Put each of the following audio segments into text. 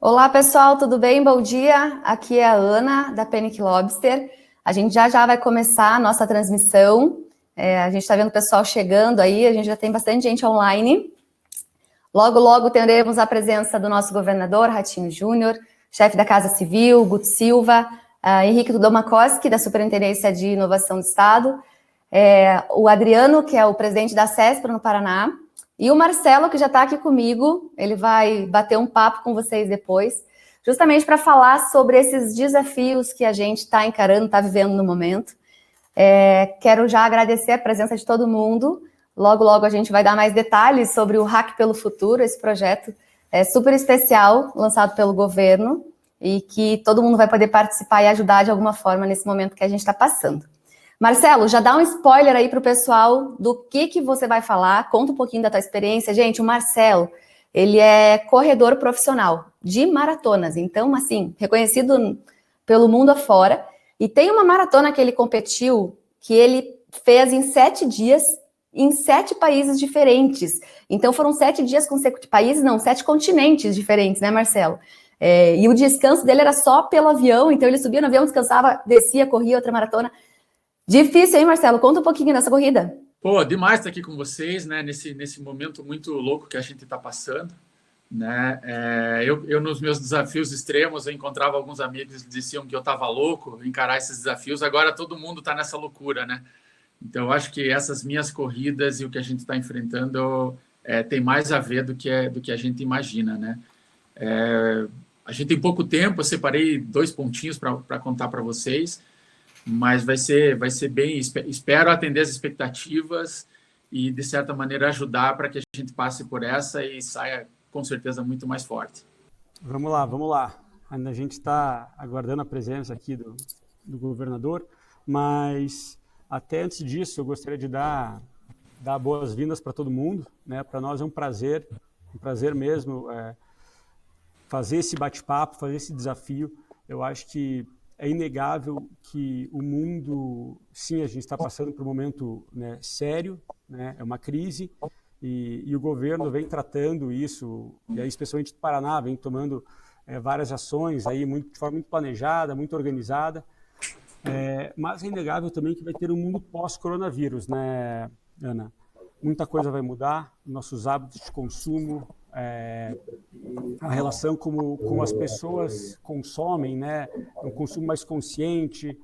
Olá, pessoal, tudo bem? Bom dia. Aqui é a Ana, da Penic Lobster. A gente já vai começar a nossa transmissão. A gente está vendo o pessoal chegando aí, a gente já tem bastante gente online. Logo, logo teremos a presença do nosso governador, Ratinho Júnior, chefe da Casa Civil, Guto Silva, Henrique Domakoski, da Superintendência de Inovação do Estado, o Adriano, que é o presidente da CESPRO no Paraná, e o Marcelo, que já está aqui comigo. Ele vai bater um papo com vocês depois, justamente para falar sobre esses desafios que a gente está encarando, está vivendo no momento. Quero já agradecer a presença de todo mundo. Logo, logo a gente vai dar mais detalhes sobre o Hack pelo Futuro, esse projeto super especial, lançado pelo governo, e que todo mundo vai poder participar e ajudar de alguma forma nesse momento que a gente está passando. Marcelo, já dá um spoiler aí para o pessoal do que você vai falar, conta um pouquinho da tua experiência. Gente, o Marcelo, ele é corredor profissional de maratonas, então, assim, reconhecido pelo mundo afora, e tem uma maratona que ele competiu, que ele fez em 7 dias, em 7 países diferentes. Então, foram 7 dias consecutivos, 7 continentes diferentes, né, Marcelo? E o descanso dele era só pelo avião, então ele subia no avião, descansava, descia, corria outra maratona. Difícil, hein, Marcelo? Conta um pouquinho dessa corrida. Pô, demais estar aqui com vocês, né? Nesse momento muito louco que a gente está passando, né? Eu nos meus desafios extremos, eu encontrava alguns amigos que diziam que eu estava louco encarar esses desafios. Agora todo mundo está nessa loucura, né? Então eu acho que essas minhas corridas e o que a gente está enfrentando tem mais a ver do que a gente imagina, né? A gente tem pouco tempo, eu separei 2 pontinhos para contar para vocês. Mas vai ser bem, espero atender as expectativas e, de certa maneira, ajudar para que a gente passe por essa e saia, com certeza, muito mais forte. Vamos lá. A gente está aguardando a presença aqui do governador, mas até antes disso eu gostaria de dar boas-vindas para todo mundo, né? Para nós é um prazer mesmo fazer esse bate-papo, fazer esse desafio. Eu acho que é inegável que o mundo, sim, a gente está passando por um momento, né, sério, né, é uma crise, e o governo vem tratando isso, e aí especialmente o Paraná vem tomando várias ações aí de forma muito planejada, muito organizada, mas é inegável também que vai ter um mundo pós-coronavírus, né, Ana? Muita coisa vai mudar, nossos hábitos de consumo, a relação como as pessoas consomem, né? Um consumo mais consciente,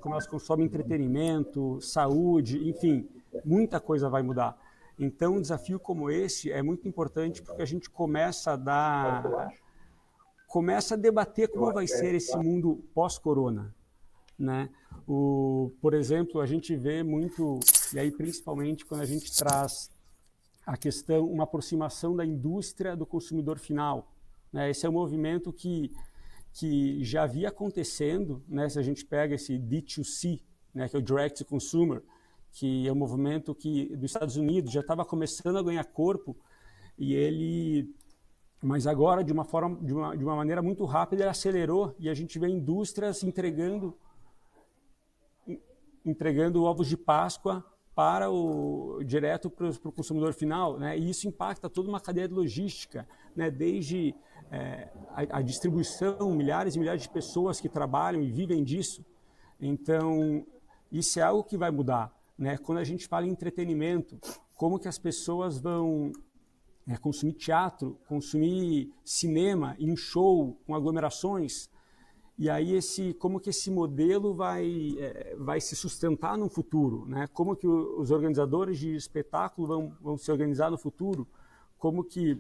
como elas consomem entretenimento, saúde, enfim, muita coisa vai mudar. Então, um desafio como esse é muito importante porque a gente começa a debater como vai ser esse mundo pós-corona, né? Por exemplo, a gente vê muito, e aí principalmente quando a gente traz a questão, uma aproximação da indústria do consumidor final, né? Esse é um movimento que já havia acontecendo, né? Se a gente pega esse D2C, né? Que é o Direct to Consumer, que é um movimento que dos Estados Unidos já estava começando a ganhar corpo, mas agora de uma maneira muito rápida ele acelerou, e a gente vê indústrias entregando ovos de Páscoa direto para o consumidor final, né? E isso impacta toda uma cadeia de logística, né? Desde a distribuição, milhares e milhares de pessoas que trabalham e vivem disso. Então, isso é algo que vai mudar, né? Quando a gente fala em entretenimento, como que as pessoas vão consumir teatro, consumir cinema, em show, com aglomerações. E aí como que esse modelo vai se sustentar no futuro, né? Como que os organizadores de espetáculo vão se organizar no futuro? Como que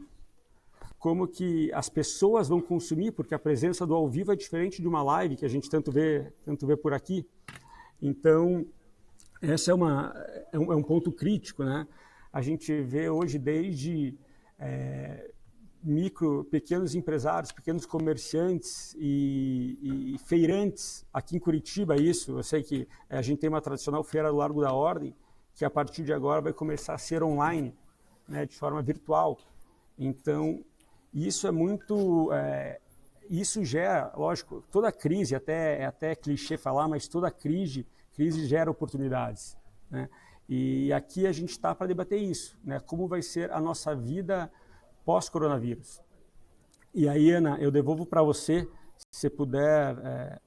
as pessoas vão consumir, porque a presença do ao vivo é diferente de uma live que a gente tanto vê por aqui. Então, esse é um ponto crítico, né? A gente vê hoje desde pequenos empresários, pequenos comerciantes e feirantes, aqui em Curitiba eu sei que a gente tem uma tradicional feira do Largo da Ordem, que a partir de agora vai começar a ser online, né, de forma virtual. Então, isso é muito... isso gera, lógico, toda crise, até clichê falar, mas toda crise gera oportunidades, né? E aqui a gente está para debater isso, né? Como vai ser a nossa vida pós-coronavírus. E aí, Ana, eu devolvo para você, se você puder,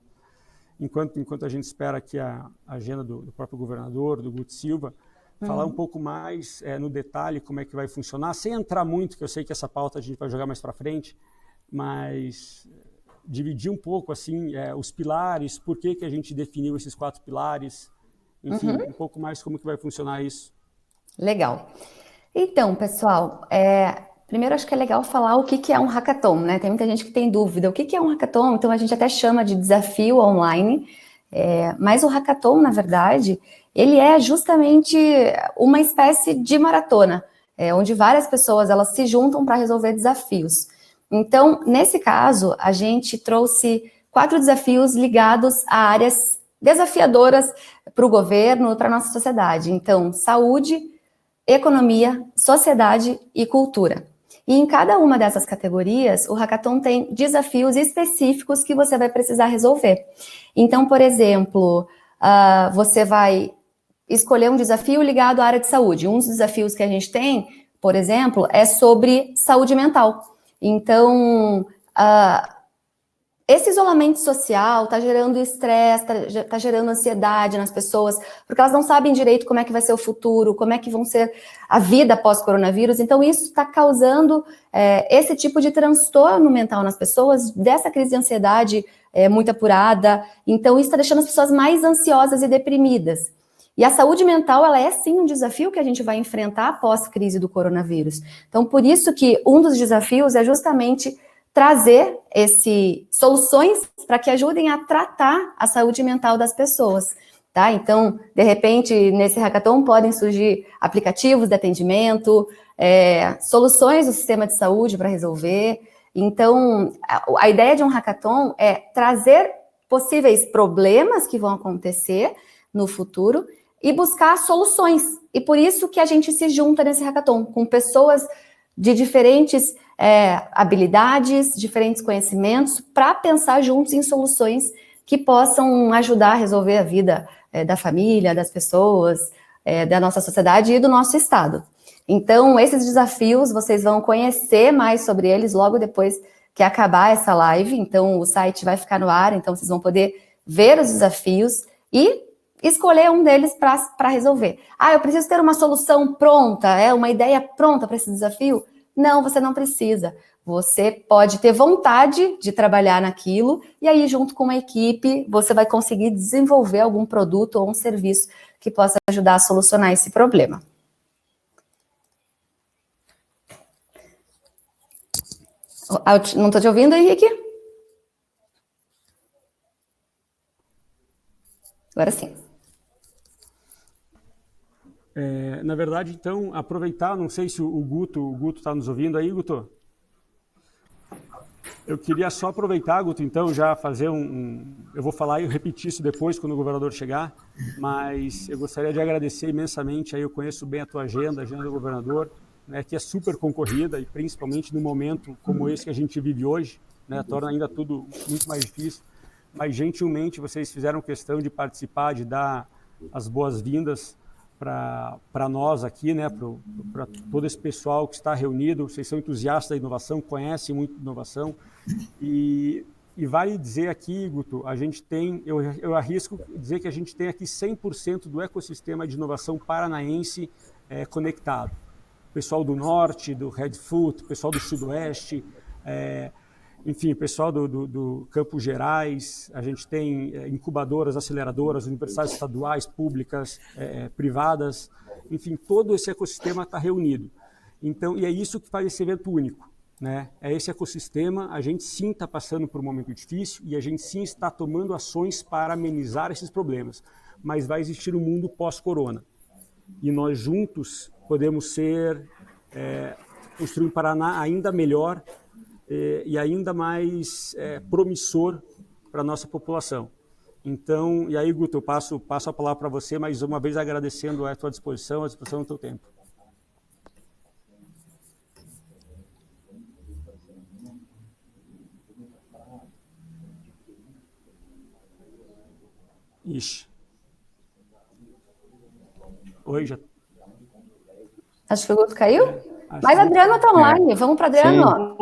enquanto a gente espera aqui a agenda do próprio governador, do Guto Silva, falar um pouco mais no detalhe como é que vai funcionar, sem entrar muito, que eu sei que essa pauta a gente vai jogar mais para frente, mas dividir um pouco assim os pilares, por que a gente definiu esses 4 pilares, enfim, um pouco mais como que vai funcionar isso. Legal. Então, pessoal, primeiro acho que é legal falar o que é um hackathon, né? Tem muita gente que tem dúvida. O que é um hackathon? Então a gente até chama de desafio online, mas o hackathon, na verdade, ele é justamente uma espécie de maratona, onde várias pessoas elas se juntam para resolver desafios. Então, nesse caso, a gente trouxe 4 desafios ligados a áreas desafiadoras para o governo, para a nossa sociedade. Então, saúde, economia, sociedade e cultura. E em cada uma dessas categorias, o hackathon tem desafios específicos que você vai precisar resolver. Então, por exemplo, você vai escolher um desafio ligado à área de saúde. Um dos desafios que a gente tem, por exemplo, é sobre saúde mental. Então, esse isolamento social está gerando estresse, está gerando ansiedade nas pessoas, porque elas não sabem direito como é que vai ser o futuro, como é que vão ser a vida pós-coronavírus. Então, isso está causando esse tipo de transtorno mental nas pessoas, dessa crise de ansiedade muito apurada. Então, isso está deixando as pessoas mais ansiosas e deprimidas. E a saúde mental, ela é sim um desafio que a gente vai enfrentar após a crise do coronavírus. Então, por isso que um dos desafios é justamente trazer soluções para que ajudem a tratar a saúde mental das pessoas, tá? Então, de repente, nesse hackathon podem surgir aplicativos de atendimento, soluções do sistema de saúde para resolver. Então, a ideia de um hackathon é trazer possíveis problemas que vão acontecer no futuro e buscar soluções. E por isso que a gente se junta nesse hackathon, com pessoas de diferentes habilidades, diferentes conhecimentos, para pensar juntos em soluções que possam ajudar a resolver a vida da família, das pessoas, da nossa sociedade e do nosso estado. Então, esses desafios, vocês vão conhecer mais sobre eles logo depois que acabar essa live. Então, o site vai ficar no ar, então vocês vão poder ver os desafios e escolher um deles para resolver. Eu preciso ter uma solução pronta, uma ideia pronta para esse desafio? Não, você não precisa. Você pode ter vontade de trabalhar naquilo e aí, junto com uma equipe, você vai conseguir desenvolver algum produto ou um serviço que possa ajudar a solucionar esse problema. Não estou te ouvindo, Henrique? Agora sim. Na verdade, então, aproveitar, não sei se o Guto está nos ouvindo aí, Guto? Eu queria só aproveitar, Guto, então, já fazer eu vou falar e repetir isso depois, quando o governador chegar, mas eu gostaria de agradecer imensamente, aí eu conheço bem a tua agenda, a agenda do governador, né, que é super concorrida, e principalmente no momento como esse que a gente vive hoje, né, torna ainda tudo muito mais difícil, mas gentilmente vocês fizeram questão de participar, de dar as boas-vindas para nós aqui, né, para todo esse pessoal que está reunido. Vocês são entusiastas da inovação, conhecem muito de inovação, e vale dizer aqui, Guto, a gente tem, eu arrisco dizer que a gente tem aqui 100% do ecossistema de inovação paranaense conectado. Pessoal do Norte, do Redfoot, pessoal do Sudoeste, enfim, pessoal do Campos Gerais, a gente tem incubadoras, aceleradoras, universidades estaduais, públicas, privadas, enfim, todo esse ecossistema está reunido. Então, e é isso que faz esse evento único, né? É esse ecossistema, a gente sim está passando por um momento difícil e a gente sim está tomando ações para amenizar esses problemas, mas vai existir um mundo pós-corona. E nós juntos podemos construir um Paraná ainda melhor, e ainda mais promissor para a nossa população. Então, e aí, Guto, eu passo a palavra para você, mais uma vez agradecendo a tua disposição, a disposição do teu tempo. Ixi. Oi, já... Acho que o Guto caiu. Mas Adriano está online, vamos para Adriano.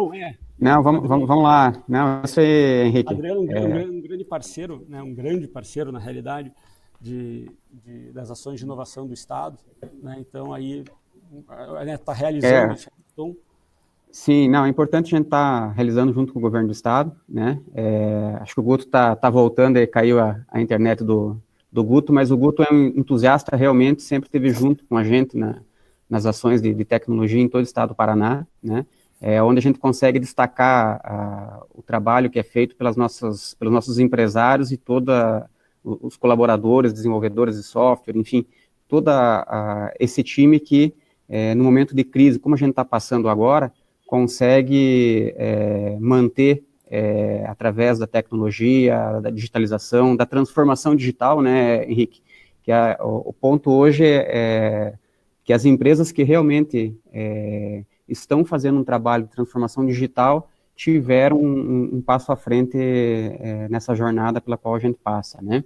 Não, vamos lá. Não, você, Henrique. Adriano, um grande parceiro, né, um grande parceiro, na realidade, das ações de inovação do Estado, né? Então, aí, está realizando. Então... Sim, não, é importante a gente estar realizando junto com o governo do Estado, né? Acho que o Guto tá voltando, e caiu a internet do Guto, mas o Guto é um entusiasta, realmente, sempre esteve junto com a gente nas ações de tecnologia em todo o estado do Paraná, né? Onde a gente consegue destacar o trabalho que é feito pelos nossos empresários e os colaboradores, desenvolvedores de software, enfim, esse time que, no momento de crise, como a gente está passando agora, consegue manter, através da tecnologia, da digitalização, da transformação digital, né, Henrique? Que o ponto hoje é que as empresas que realmente estão fazendo um trabalho de transformação digital tiveram um passo à frente nessa jornada pela qual a gente passa, né?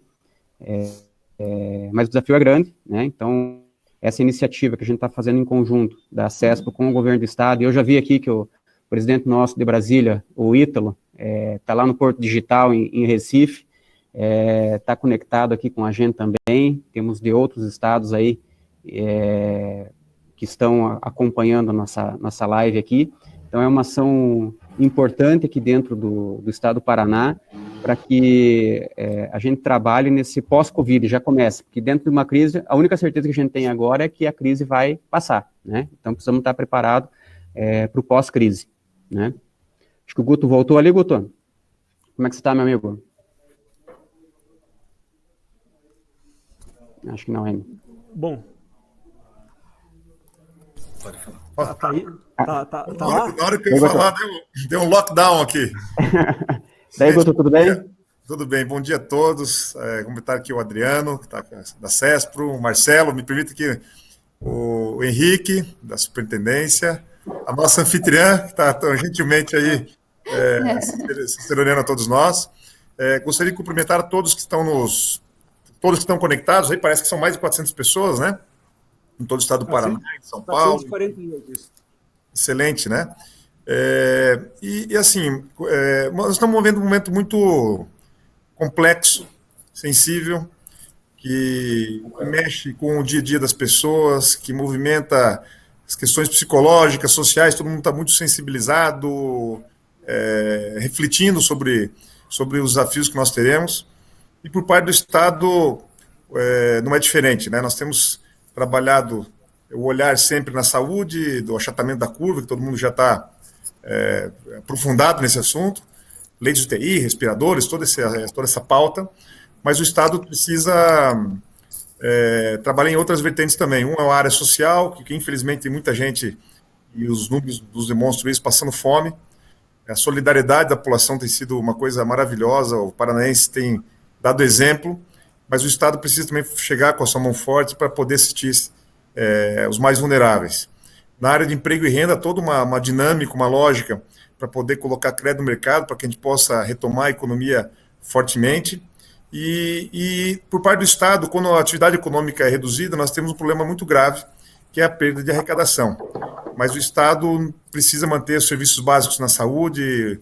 Mas o desafio é grande, né? Então, essa iniciativa que a gente está fazendo em conjunto da CESPO com o governo do estado, e eu já vi aqui que o presidente nosso de Brasília, o Ítalo, está lá no Porto Digital, em Recife, está conectado aqui com a gente também, temos de outros estados aí, que estão acompanhando a nossa live aqui. Então, é uma ação importante aqui dentro do estado do Paraná, para que a gente trabalhe nesse pós-Covid, já começa, porque dentro de uma crise, a única certeza que a gente tem agora é que a crise vai passar, né? Então, precisamos estar preparados para o pós-crise, né? Acho que o Guto voltou ali, Guto. Como é que você está, meu amigo? Acho que não ainda. Bom. Pode falar. Tá aí? Tá lá? Na hora que eu ia falar, deu um lockdown aqui. Daí, Guto, tudo bem? Tudo bem, bom dia a todos. Como está aqui o Adriano, que está da CESPRO, o Marcelo, me permite aqui o Henrique, da Superintendência, a nossa anfitriã, que está tão gentilmente aí assessorando a todos nós. Gostaria de cumprimentar todos que estão conectados, aí parece que são mais de 400 pessoas, né? Em todo o estado do Paraná, em São Paulo. 448. Excelente, né? Assim, nós estamos vivendo um momento muito complexo, sensível, que mexe com o dia a dia das pessoas, que movimenta as questões psicológicas, sociais, todo mundo está muito sensibilizado, refletindo sobre os desafios que nós teremos. E por parte do Estado não é diferente, né? Nós temos trabalhado o olhar sempre na saúde, do achatamento da curva, que todo mundo já está aprofundado nesse assunto, leitos de UTI, respiradores, toda essa pauta, mas o Estado precisa trabalhar em outras vertentes também. Uma é a área social, que infelizmente tem muita gente, e os números nos demonstram isso, passando fome. A solidariedade da população tem sido uma coisa maravilhosa, o paranaense tem dado exemplo, mas o Estado precisa também chegar com a sua mão forte para poder assistir os mais vulneráveis. Na área de emprego e renda, toda uma dinâmica, uma lógica para poder colocar crédito no mercado, para que a gente possa retomar a economia fortemente. E por parte do Estado, quando a atividade econômica é reduzida, nós temos um problema muito grave, que é a perda de arrecadação. Mas o Estado precisa manter os serviços básicos na saúde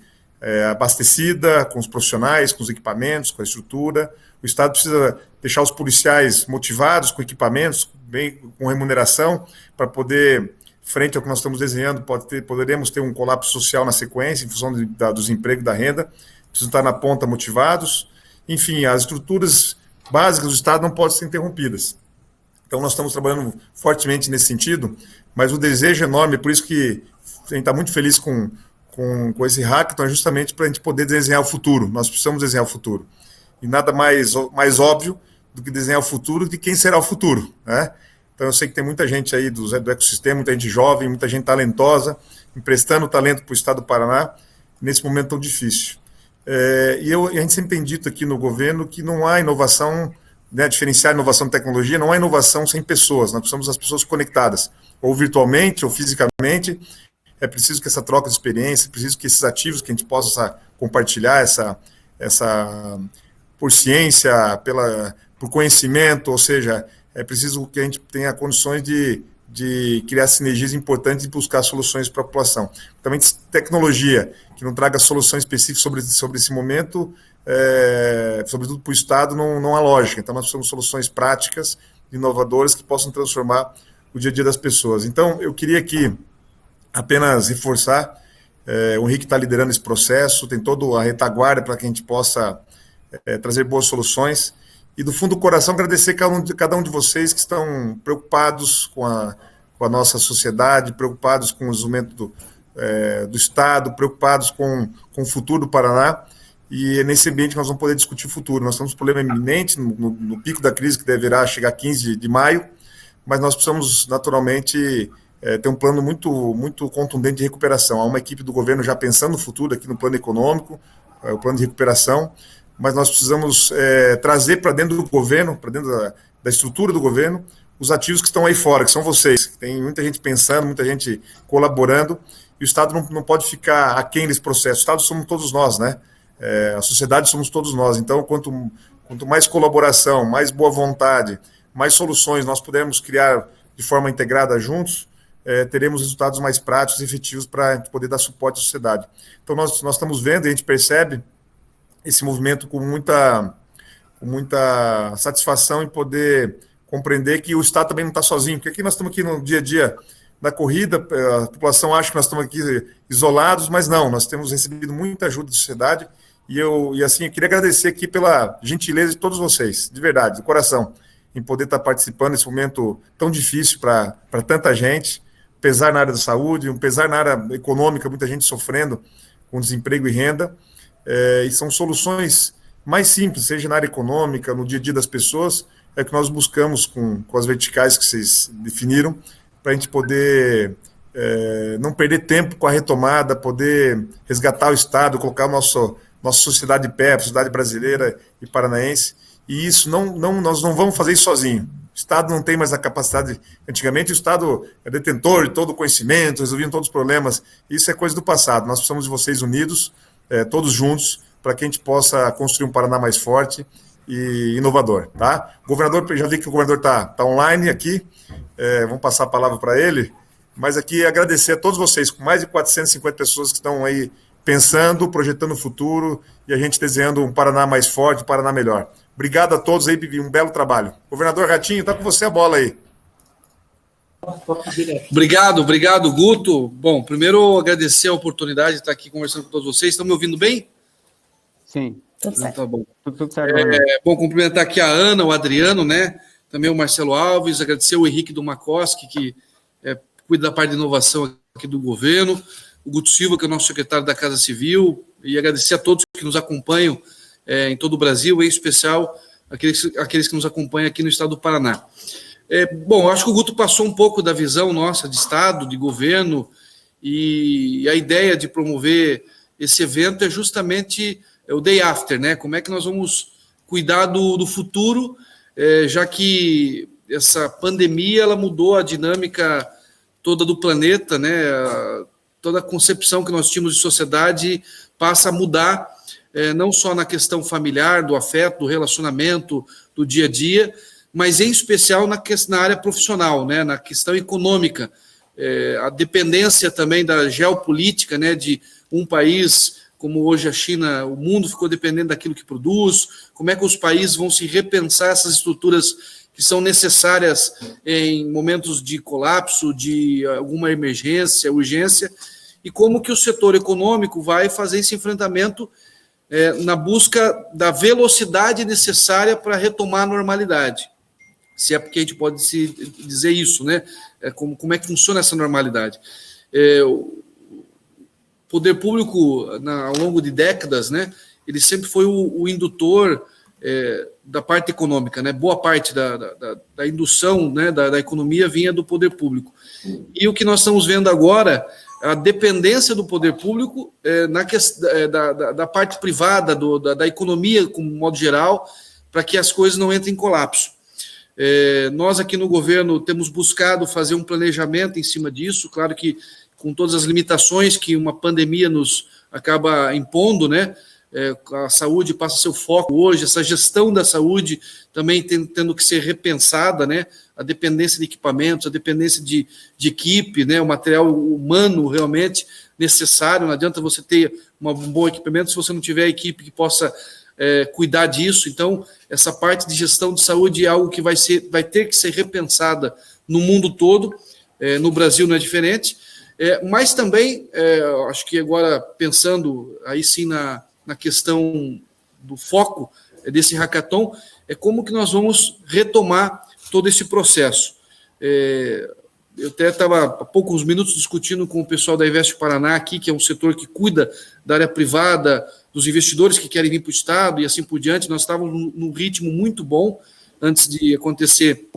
abastecida, com os profissionais, com os equipamentos, com a estrutura. O Estado precisa deixar os policiais motivados, com equipamentos, bem, com remuneração, para poder, frente ao que nós estamos desenhando, poderemos ter um colapso social na sequência, em função dos empregos e da renda. Precisam estar na ponta motivados. Enfim, as estruturas básicas do Estado não podem ser interrompidas. Então, nós estamos trabalhando fortemente nesse sentido, mas o desejo é enorme, por isso que a gente está muito feliz com esse hackathon, é justamente para a gente poder desenhar o futuro. Nós precisamos desenhar o futuro. E nada mais óbvio do que desenhar o futuro de quem será o futuro, né? Então, eu sei que tem muita gente aí do ecossistema, muita gente jovem, muita gente talentosa, emprestando talento para o Estado do Paraná, nesse momento tão difícil. E a gente sempre tem dito aqui no governo que não há inovação, né, diferenciar inovação e tecnologia, não há inovação sem pessoas. Nós precisamos das pessoas conectadas, ou virtualmente, ou fisicamente. É preciso que essa troca de experiência, é preciso que esses ativos que a gente possa compartilhar, por ciência, por conhecimento, ou seja, é preciso que a gente tenha condições de de criar sinergias importantes e buscar soluções para a população. Também tecnologia, que não traga soluções específicas sobre esse momento, sobretudo para o Estado, não há lógica. Então, nós precisamos de soluções práticas, inovadoras, que possam transformar o dia a dia das pessoas. Então, eu queria aqui apenas reforçar, o Henrique está liderando esse processo, tem toda a retaguarda para que a gente possa trazer boas soluções. E do fundo do coração, agradecer cada um de vocês que estão preocupados com a nossa sociedade, preocupados com o desenvolvimento do Estado, preocupados com o futuro do Paraná. E é nesse ambiente que nós vamos poder discutir o futuro. Nós temos um problema iminente no pico da crise, que deverá chegar a 15 de maio, mas nós precisamos, naturalmente, ter um plano muito contundente de recuperação. Há uma equipe do governo já pensando no futuro, aqui no plano econômico, o plano de recuperação, mas nós precisamos trazer para dentro do governo, para dentro da estrutura do governo, os ativos que estão aí fora, que são vocês. Tem muita gente pensando, muita gente colaborando, e o Estado não pode ficar aquém desse processo. O Estado somos todos nós, né? A sociedade somos todos nós. Então, quanto mais colaboração, mais boa vontade, mais soluções nós pudermos criar de forma integrada juntos, teremos resultados mais práticos e efetivos para poder dar suporte à sociedade. Então, nós estamos vendo e a gente percebe esse movimento com muita satisfação em poder compreender que o Estado também não está sozinho, porque aqui nós estamos aqui no dia a dia da corrida, a população acha que nós estamos aqui isolados, mas não, nós temos recebido muita ajuda da sociedade, e assim, eu queria agradecer aqui pela gentileza de todos vocês, de verdade, de coração, em poder estar participando nesse momento tão difícil para tanta gente, pesar na área da saúde, pesar na área econômica, muita gente sofrendo com desemprego e renda, e são soluções mais simples, seja na área econômica, no dia a dia das pessoas, que nós buscamos com as verticais que vocês definiram, para a gente poder não perder tempo com a retomada, poder resgatar o Estado, colocar a nossa sociedade de pé, a sociedade brasileira e paranaense, e isso nós não vamos fazer isso sozinho. O Estado não tem mais a capacidade. Antigamente o Estado é detentor de todo o conhecimento, resolviam todos os problemas, isso é coisa do passado. Nós precisamos de vocês unidos, todos juntos, para que a gente possa construir um Paraná mais forte e inovador, tá? O governador, já vi que o governador está online aqui, vamos passar a palavra para ele, mas aqui agradecer a todos vocês, com mais de 450 pessoas que estão aí pensando, projetando o futuro, e a gente desenhando um Paraná mais forte, um Paraná melhor. Obrigado a todos aí, Bibi, um belo trabalho. Governador Ratinho, está com você a bola aí. Obrigado, Guto. Bom, primeiro agradecer a oportunidade de estar aqui conversando com todos vocês. Estão me ouvindo bem? Sim. Tudo certo. Tá bom. Tudo certo. Bom cumprimentar aqui a Ana, o Adriano, né? Também o Marcelo Alves, agradecer o Henrique Dumakoski, que cuida da parte de inovação aqui do governo, o Guto Silva, que é o nosso secretário da Casa Civil, e agradecer a todos que nos acompanham em todo o Brasil, em especial aqueles que nos acompanham aqui no estado do Paraná. Bom, acho que o Guto passou um pouco da visão nossa de Estado, de governo, e a ideia de promover esse evento é justamente o Day After, né? Como é que nós vamos cuidar do futuro, já que essa pandemia ela mudou a dinâmica toda do planeta, né? Toda a concepção que nós tínhamos de sociedade passa a mudar, não só na questão familiar, do afeto, do relacionamento, do dia a dia, mas em especial na área profissional, né, na questão econômica, a dependência também da geopolítica, né, de um país como hoje a China, o mundo ficou dependendo daquilo que produz, como é que os países vão se repensar essas estruturas que são necessárias em momentos de colapso, de alguma emergência, urgência, e como que o setor econômico vai fazer esse enfrentamento na busca da velocidade necessária para retomar a normalidade. Se é porque a gente pode se dizer isso, né? Como é que funciona essa normalidade? O poder público, ao longo de décadas, né, ele sempre foi o indutor da parte econômica, né? Boa parte da indução, né, da economia vinha do poder público. E o que nós estamos vendo agora, a dependência do poder público da parte privada, da economia, como modo geral, para que as coisas não entrem em colapso. Nós aqui no governo temos buscado fazer um planejamento em cima disso, claro que com todas as limitações que uma pandemia nos acaba impondo, né? a saúde passa a ser o foco hoje, essa gestão da saúde também tendo que ser repensada, né? A dependência de equipamentos, a dependência de equipe, né? O material humano realmente necessário, não adianta você ter um bom equipamento se você não tiver a equipe que possa cuidar disso. Então, essa parte de gestão de saúde é algo que vai ter que ser repensada no mundo todo, no Brasil não é diferente, mas também, acho que agora pensando aí sim na questão do foco desse hackathon, como que nós vamos retomar todo esse processo. Eu até estava há poucos minutos discutindo com o pessoal da Invest Paraná aqui, que é um setor que cuida da área privada, dos investidores que querem vir para o Estado e assim por diante. Nós estávamos num ritmo muito bom antes de acontecer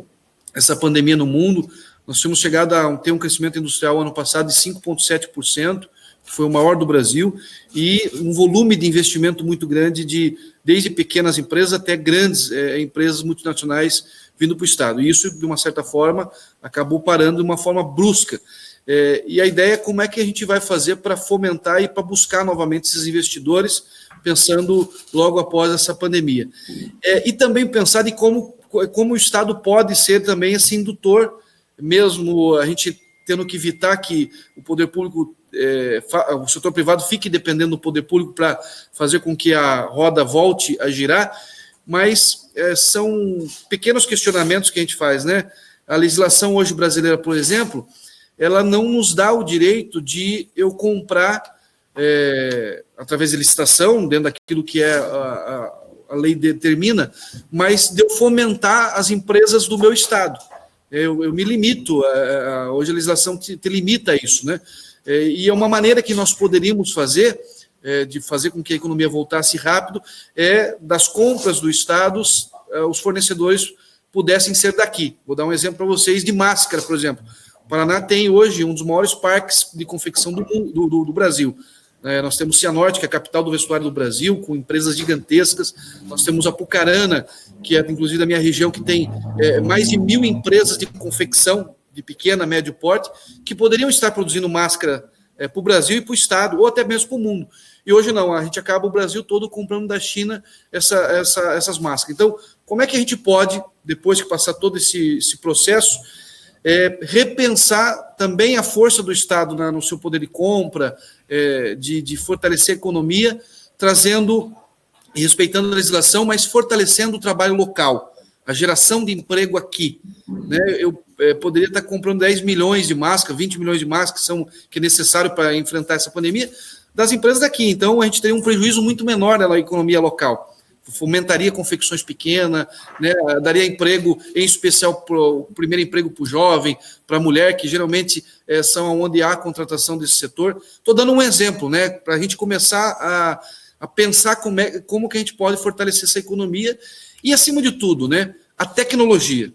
essa pandemia no mundo. Nós tínhamos chegado a ter um crescimento industrial ano passado de 5,7%, que foi o maior do Brasil, e um volume de investimento muito grande, desde pequenas empresas até grandes empresas multinacionais vindo para o Estado. E isso, de uma certa forma, acabou parando de uma forma brusca. E a ideia é como é que a gente vai fazer para fomentar e para buscar novamente esses investidores, pensando logo após essa pandemia. E também pensar em como o Estado pode ser também esse indutor, mesmo a gente tendo que evitar que o poder público, o setor privado fique dependendo do poder público para fazer com que a roda volte a girar, mas são pequenos questionamentos que a gente faz, né? A legislação hoje brasileira, por exemplo, ela não nos dá o direito de eu comprar, através de licitação, dentro daquilo que a lei determina, mas de eu fomentar as empresas do meu Estado. Eu me limito, hoje a legislação te limita a isso, né? E é uma maneira que nós poderíamos fazer, de fazer com que a economia voltasse rápido, das compras do Estado, os fornecedores pudessem ser daqui. Vou dar um exemplo para vocês de máscara, por exemplo. O Paraná tem hoje um dos maiores parques de confecção do Brasil. Nós temos Cianorte, que é a capital do vestuário do Brasil, com empresas gigantescas. Nós temos Apucarana, que é inclusive da minha região, que tem mais de 1.000 empresas de confecção de pequena, médio porte, que poderiam estar produzindo máscara para o Brasil e para o Estado, ou até mesmo para o mundo. E hoje não, a gente acaba o Brasil todo comprando da China essas máscaras. Então, como é que a gente pode, depois que passar todo esse processo, repensar também a força do Estado no seu poder de compra, de fortalecer a economia, trazendo e respeitando a legislação, mas fortalecendo o trabalho local, a geração de emprego aqui. Né? Eu poderia estar comprando 10 milhões de máscaras, 20 milhões de máscaras que é necessário para enfrentar essa pandemia, das empresas daqui. Então, a gente teria um prejuízo muito menor na economia local. Fomentaria confecções pequenas, né, daria emprego, em especial o primeiro emprego para o jovem, para a mulher, que geralmente são onde há a contratação desse setor. Estou dando um exemplo, né, para a gente começar a pensar como que a gente pode fortalecer essa economia e, acima de tudo, né, a tecnologia.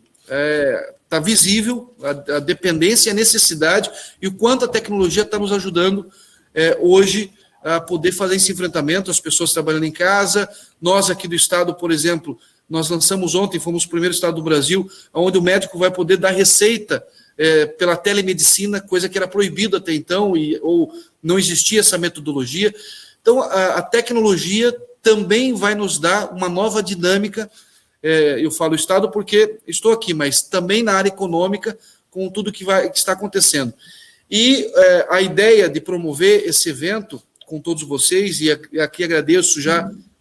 Está visível a dependência e a necessidade e o quanto a tecnologia está nos ajudando hoje a poder fazer esse enfrentamento, as pessoas trabalhando em casa. Nós aqui do Estado, por exemplo, nós lançamos ontem, fomos o primeiro Estado do Brasil, onde o médico vai poder dar receita pela telemedicina, coisa que era proibida até então, ou não existia essa metodologia. Então, a tecnologia também vai nos dar uma nova dinâmica. Eu falo Estado porque estou aqui, mas também na área econômica, com tudo que está acontecendo. E a ideia de promover esse evento com todos vocês, e aqui agradeço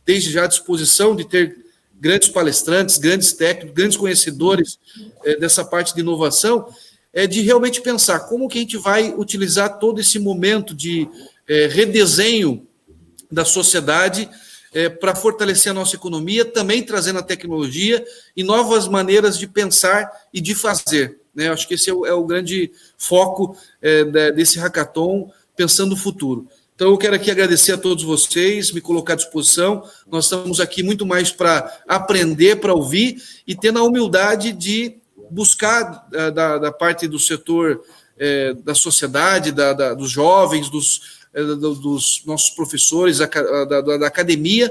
desde já a disposição de ter grandes palestrantes, grandes técnicos, grandes conhecedores dessa parte de inovação, de realmente pensar como que a gente vai utilizar todo esse momento de redesenho da sociedade para fortalecer a nossa economia, também trazendo a tecnologia e novas maneiras de pensar e de fazer. Né? Acho que esse é o grande foco desse hackathon, pensando no futuro. Então, eu quero aqui agradecer a todos vocês, me colocar à disposição. Nós estamos aqui muito mais para aprender, para ouvir e tendo a humildade de buscar da parte do setor da sociedade, dos jovens, dos nossos professores, da academia,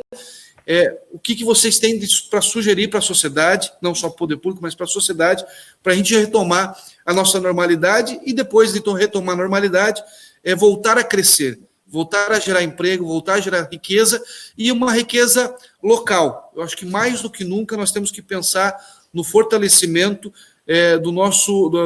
o que vocês têm para sugerir para a sociedade, não só para o poder público, mas para a sociedade, para a gente retomar a nossa normalidade e depois de retomar a normalidade, voltar a crescer, voltar a gerar emprego, voltar a gerar riqueza e uma riqueza local. Eu acho que mais do que nunca nós temos que pensar no fortalecimento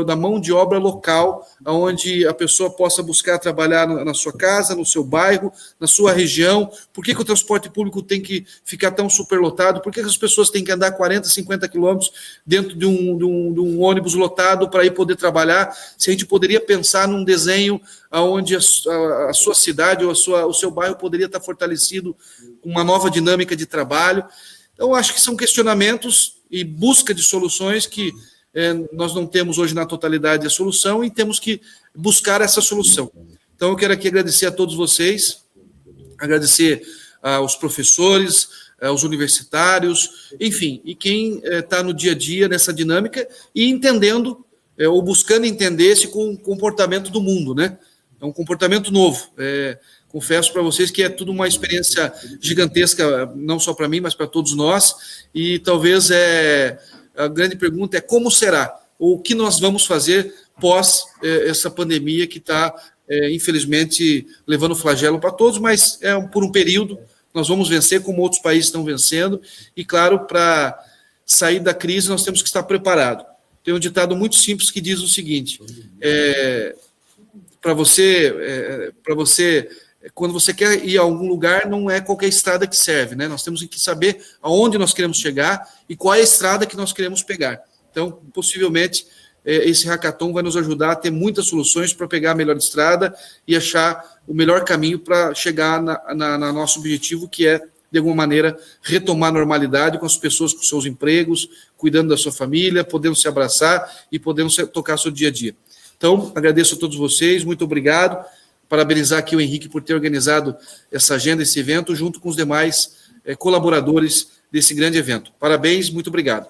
da mão de obra local, onde a pessoa possa buscar trabalhar na sua casa, no seu bairro, na sua região. Por que o transporte público tem que ficar tão superlotado? Por que as pessoas têm que andar 40, 50 quilômetros dentro de um ônibus lotado para ir poder trabalhar? Se a gente poderia pensar num desenho onde a sua cidade ou o seu bairro poderia estar fortalecido com uma nova dinâmica de trabalho. Então, acho que são questionamentos e busca de soluções que nós não temos hoje na totalidade a solução e temos que buscar essa solução. Então, eu quero aqui agradecer a todos vocês, agradecer aos professores, aos universitários, enfim, e quem está no dia a dia nessa dinâmica e entendendo, ou buscando entender esse comportamento do mundo, né? É um comportamento novo. Confesso para vocês que é tudo uma experiência gigantesca, não só para mim, mas para todos nós, e talvez a grande pergunta é como será, ou o que nós vamos fazer pós essa pandemia que está, infelizmente, levando flagelo para todos, mas por um período, nós vamos vencer como outros países estão vencendo, e claro, para sair da crise nós temos que estar preparados. Tem um ditado muito simples que diz o seguinte, para você, quando você quer ir a algum lugar, não é qualquer estrada que serve, né? Nós temos que saber aonde nós queremos chegar e qual é a estrada que nós queremos pegar. Então, possivelmente, esse hackathon vai nos ajudar a ter muitas soluções para pegar a melhor estrada e achar o melhor caminho para chegar na nosso objetivo, que é, de alguma maneira, retomar a normalidade com as pessoas com seus empregos, cuidando da sua família, podendo se abraçar e podendo tocar seu dia a dia. Então, agradeço a todos vocês, muito obrigado. Parabenizar aqui o Henrique por ter organizado essa agenda, esse evento, junto com os demais colaboradores desse grande evento. Parabéns, muito obrigado.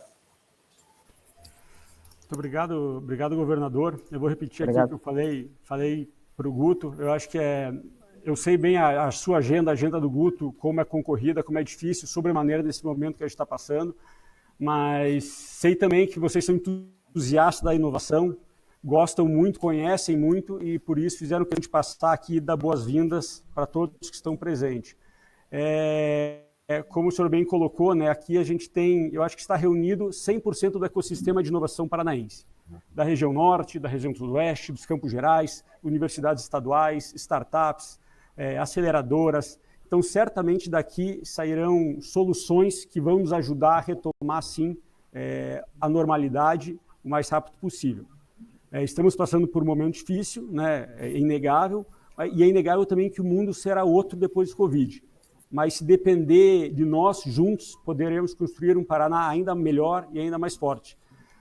Muito obrigado, governador. Eu vou repetir aqui o que eu falei para o Guto. Eu acho que eu sei bem a sua agenda, a agenda do Guto, como é concorrida, como é difícil, sobremaneira desse momento que a gente está passando, mas sei também que vocês são entusiastas da inovação, gostam muito, conhecem muito e por isso fizeram que a gente passar aqui e dar boas-vindas para todos que estão presentes. Como o senhor bem colocou, né, aqui a gente tem, eu acho que está reunido 100% do ecossistema de inovação paranaense, da região norte, da região sudoeste, dos Campos Gerais, universidades estaduais, startups, aceleradoras. Então, certamente daqui sairão soluções que vão nos ajudar a retomar, sim, a normalidade o mais rápido possível. Estamos passando por um momento difícil, né? É inegável, e é inegável também que o mundo será outro depois do Covid. Mas se depender de nós juntos, poderemos construir um Paraná ainda melhor e ainda mais forte.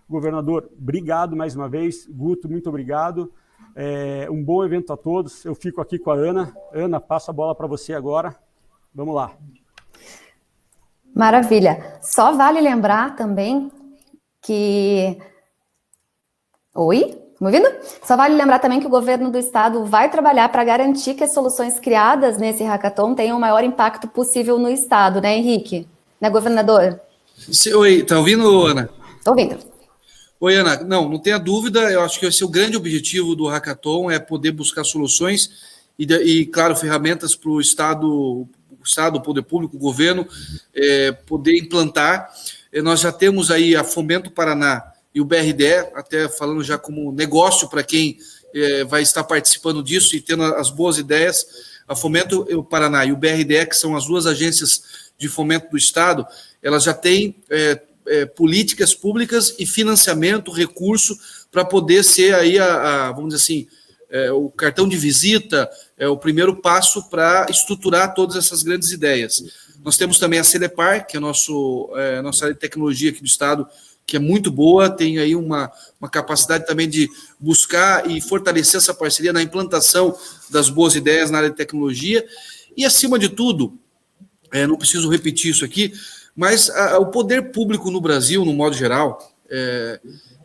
Governador, obrigado mais uma vez. Guto, muito obrigado. Um bom evento a todos. Eu fico aqui com a Ana. Ana, passo a bola para você agora. Vamos lá. Maravilha. Só vale lembrar também que... Oi? Estão me ouvindo? Só vale lembrar também que o governo do estado vai trabalhar para garantir que as soluções criadas nesse hackathon tenham o maior impacto possível no estado, né, Henrique? Né, governador? Oi, tá ouvindo, Ana? Estou ouvindo. Oi, Ana. Não tenha dúvida, eu acho que esse é o grande objetivo do hackathon, é poder buscar soluções e claro, ferramentas para o Estado, o poder público, o governo, poder implantar. Nós já temos aí a Fomento Paraná e o BRDE, até falando já como negócio para quem vai estar participando disso e tendo as boas ideias, a Fomento Paraná e o BRDE, que são as duas agências de fomento do Estado, elas já têm políticas públicas e financiamento, recurso, para poder ser aí, vamos dizer assim, o cartão de visita, o primeiro passo para estruturar todas essas grandes ideias. Nós temos também a Celepar, que é a nossa área de tecnologia aqui do Estado, que é muito boa, tem aí uma capacidade também de buscar e fortalecer essa parceria na implantação das boas ideias na área de tecnologia, e acima de tudo, não preciso repetir isso aqui, mas o poder público no Brasil, no modo geral,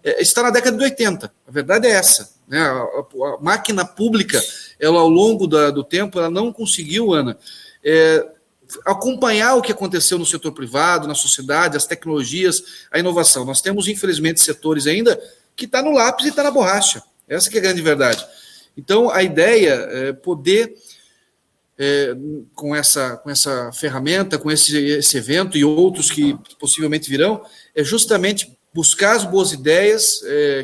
está na década de 80, a verdade é essa, né? A máquina pública, ela ao longo do tempo, ela não conseguiu, Ana, acompanhar o que aconteceu no setor privado, na sociedade, as tecnologias, a inovação. Nós temos, infelizmente, setores ainda que está no lápis e está na borracha. Essa que é a grande verdade. Então, a ideia é poder com essa ferramenta, com esse evento e outros que possivelmente virão, é justamente buscar as boas ideias,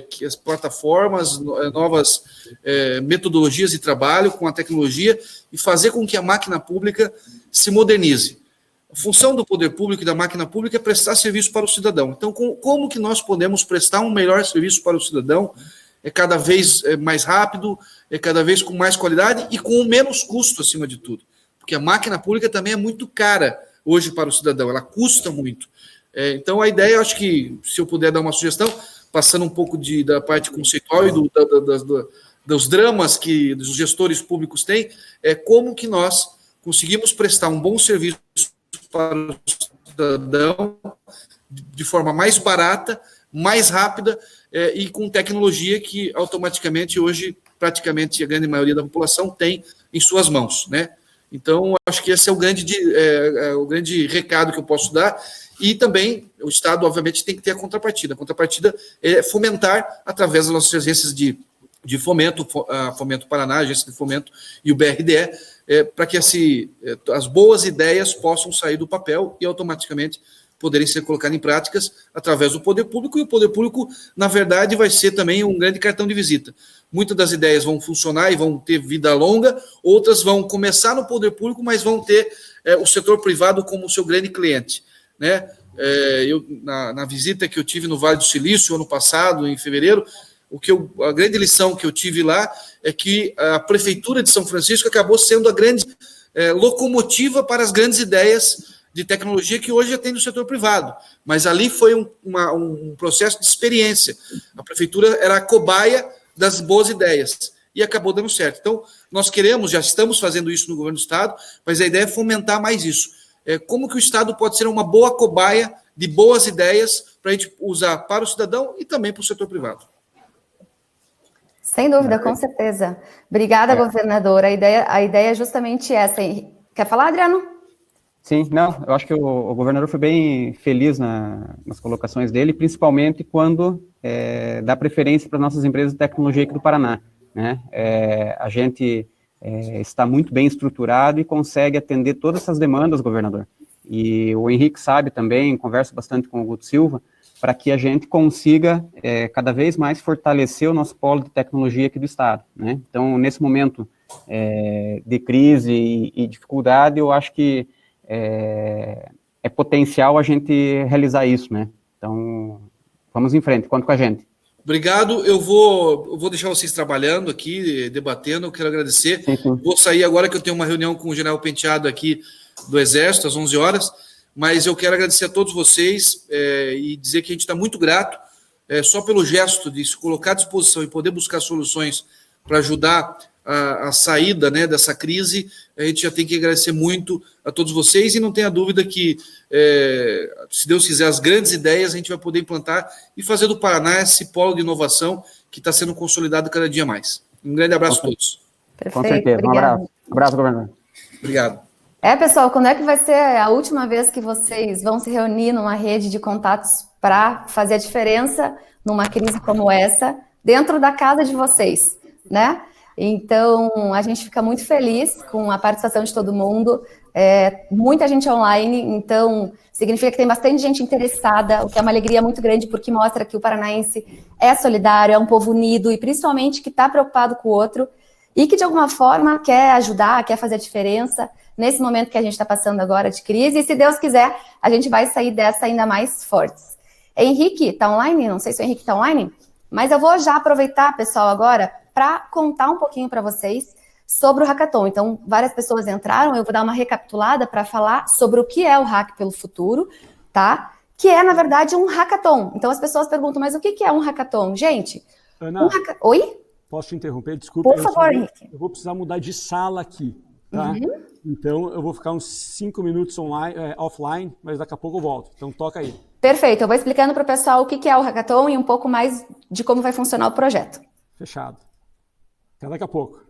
que as plataformas, novas metodologias de trabalho com a tecnologia e fazer com que a máquina pública se modernize. A função do poder público e da máquina pública é prestar serviço para o cidadão. Então, como que nós podemos prestar um melhor serviço para o cidadão? É cada vez mais rápido, é cada vez com mais qualidade e com menos custo, acima de tudo. Porque a máquina pública também é muito cara hoje para o cidadão, ela custa muito. Então, a ideia, eu acho que, se eu puder dar uma sugestão, passando um pouco da parte conceitual e dos dramas que os gestores públicos têm, é como que nós conseguimos prestar um bom serviço para o cidadão de forma mais barata, mais rápida e com tecnologia que automaticamente hoje praticamente a grande maioria da população tem em suas mãos, né? Então, acho que esse é o grande recado que eu posso dar. E também o Estado, obviamente, tem que ter a contrapartida. A contrapartida é fomentar, através das nossas agências de fomento, a Fomento Paraná, a Agência de Fomento e o BRDE, para que as boas ideias possam sair do papel e automaticamente poderem ser colocadas em práticas através do poder público, e o poder público, na verdade, vai ser também um grande cartão de visita. Muitas das ideias vão funcionar e vão ter vida longa, outras vão começar no poder público, mas vão ter o setor privado como seu grande cliente, né? Na visita que eu tive no Vale do Silício, ano passado, em fevereiro, a grande lição que eu tive lá é que a Prefeitura de São Francisco acabou sendo a grande locomotiva para as grandes ideias de tecnologia que hoje já tem no setor privado, mas ali foi um processo de experiência. A prefeitura era a cobaia das boas ideias e acabou dando certo. Então, nós já estamos fazendo isso no governo do Estado, mas a ideia é fomentar mais isso. Como que o Estado pode ser uma boa cobaia de boas ideias para a gente usar para o cidadão e também para o setor privado. Sem dúvida, com certeza. Obrigada, governadora. A ideia é justamente essa. Quer falar, Adriano? Sim, não, eu acho que o governador foi bem feliz nas colocações dele, principalmente quando dá preferência para nossas empresas de tecnologia aqui do Paraná, né? A gente está muito bem estruturado e consegue atender todas essas demandas, governador. E o Henrique sabe também, converso bastante com o Guto Silva, para que a gente consiga cada vez mais fortalecer o nosso polo de tecnologia aqui do Estado, né? Então, nesse momento de crise e dificuldade, eu acho que é potencial a gente realizar isso, né? Então, vamos em frente, conta com a gente. Obrigado, eu vou deixar vocês trabalhando aqui, debatendo, eu quero agradecer. Sim. Vou sair agora que eu tenho uma reunião com o General Penteado aqui do Exército, às 11 horas, mas eu quero agradecer a todos vocês e dizer que a gente está muito grato, só pelo gesto de se colocar à disposição e poder buscar soluções para ajudar a saída, né, dessa crise. A gente já tem que agradecer muito a todos vocês e não tenha dúvida que, se Deus quiser, as grandes ideias a gente vai poder implantar e fazer do Paraná esse polo de inovação que está sendo consolidado cada dia mais. Um grande abraço a todos. Perfeito, com certeza, obrigada. Um abraço, governador. Obrigado. Pessoal, quando é que vai ser a última vez que vocês vão se reunir numa rede de contatos para fazer a diferença numa crise como essa, dentro da casa de vocês, né? Então, a gente fica muito feliz com a participação de todo mundo, muita gente online, então significa que tem bastante gente interessada, o que é uma alegria muito grande, porque mostra que o paranaense é solidário, é um povo unido e principalmente que está preocupado com o outro e que de alguma forma quer ajudar, quer fazer a diferença nesse momento que a gente está passando agora de crise, e se Deus quiser, a gente vai sair dessa ainda mais fortes. Henrique, está online? Não sei se o Henrique está online, mas eu vou já aproveitar, pessoal, agora para contar um pouquinho para vocês sobre o Hackathon. Então, várias pessoas entraram, eu vou dar uma recapitulada para falar sobre o que é o Hack pelo Futuro, tá? Que é, na verdade, um hackathon. Então, as pessoas perguntam, mas o que é um hackathon? Gente, Ana, Oi? posso te interromper? Desculpa. Por favor, Henrique. Eu vou precisar mudar de sala aqui, tá? Então, eu vou ficar uns 5 minutos offline, mas daqui a pouco eu volto. Então, toca aí. Perfeito, eu vou explicando para o pessoal o que é o Hackathon e um pouco mais de como vai funcionar o projeto. Fechado. Até daqui a pouco.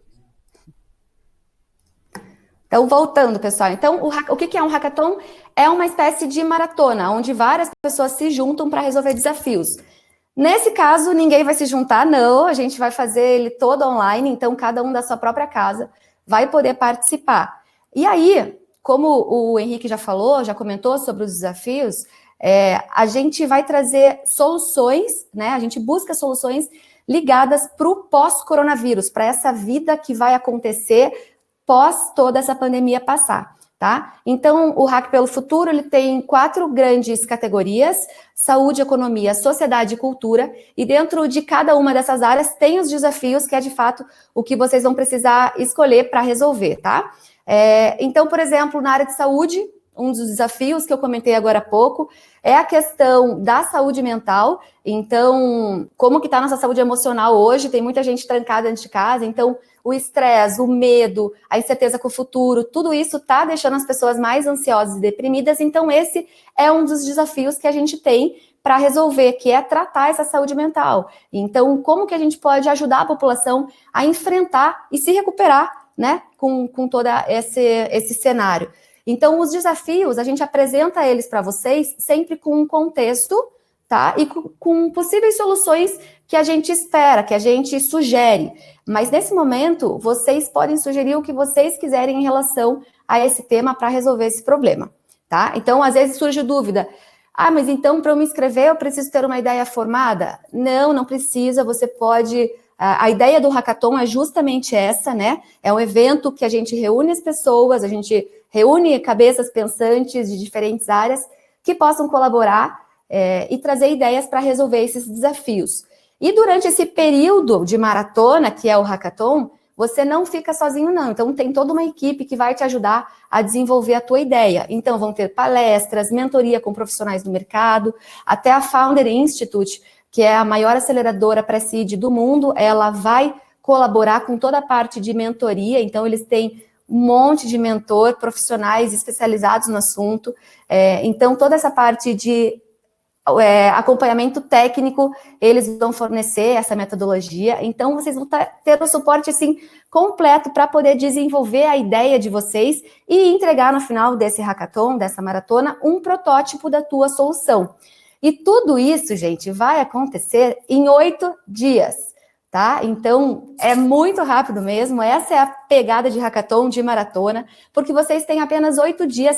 Então, voltando, pessoal. Então, o que é um hackathon? É uma espécie de maratona, onde várias pessoas se juntam para resolver desafios. Nesse caso, ninguém vai se juntar, não. A gente vai fazer ele todo online, então cada um da sua própria casa vai poder participar. E aí, como o Henrique já falou, já comentou sobre os desafios, a gente vai trazer soluções, né? A gente busca soluções ligadas para o pós-coronavírus, para essa vida que vai acontecer pós toda essa pandemia passar, tá? Então, o Hack pelo Futuro, ele tem 4 grandes categorias: saúde, economia, sociedade e cultura, e dentro de cada uma dessas áreas tem os desafios, que é de fato o que vocês vão precisar escolher para resolver, tá? Então, por exemplo, na área de saúde, um dos desafios que eu comentei agora há pouco é a questão da saúde mental. Então, como que está a nossa saúde emocional hoje? Tem muita gente trancada dentro de casa, então o estresse, o medo, a incerteza com o futuro, tudo isso está deixando as pessoas mais ansiosas e deprimidas. Então, esse é um dos desafios que a gente tem para resolver, que é tratar essa saúde mental. Então, como que a gente pode ajudar a população a enfrentar e se recuperar, né, com todo esse cenário? Então, os desafios, a gente apresenta eles para vocês sempre com um contexto, tá? E com possíveis soluções que a gente espera, que a gente sugere. Mas, nesse momento, vocês podem sugerir o que vocês quiserem em relação a esse tema para resolver esse problema, tá? Então, às vezes surge dúvida. Ah, mas então, para eu me inscrever, eu preciso ter uma ideia formada? Não, não precisa, você pode... A ideia do Hackathon é justamente essa, né? É um evento que a gente reúne as pessoas, a gente reúne cabeças pensantes de diferentes áreas que possam colaborar e trazer ideias para resolver esses desafios. E durante esse período de maratona, que é o Hackathon, você não fica sozinho, não. Então, tem toda uma equipe que vai te ajudar a desenvolver a tua ideia. Então, vão ter palestras, mentoria com profissionais do mercado, até a Founder Institute, que é a maior aceleradora pré-seed do mundo, ela vai colaborar com toda a parte de mentoria. Então, eles têm um monte de mentor, profissionais especializados no assunto. Então, toda essa parte de acompanhamento técnico, eles vão fornecer essa metodologia. Então, vocês vão ter o suporte, assim, completo para poder desenvolver a ideia de vocês e entregar no final desse hackathon, dessa maratona, um protótipo da tua solução. E tudo isso, gente, vai acontecer em 8 dias, tá? Então, é muito rápido mesmo. Essa é a pegada de hackathon, de maratona, porque vocês têm apenas 8 dias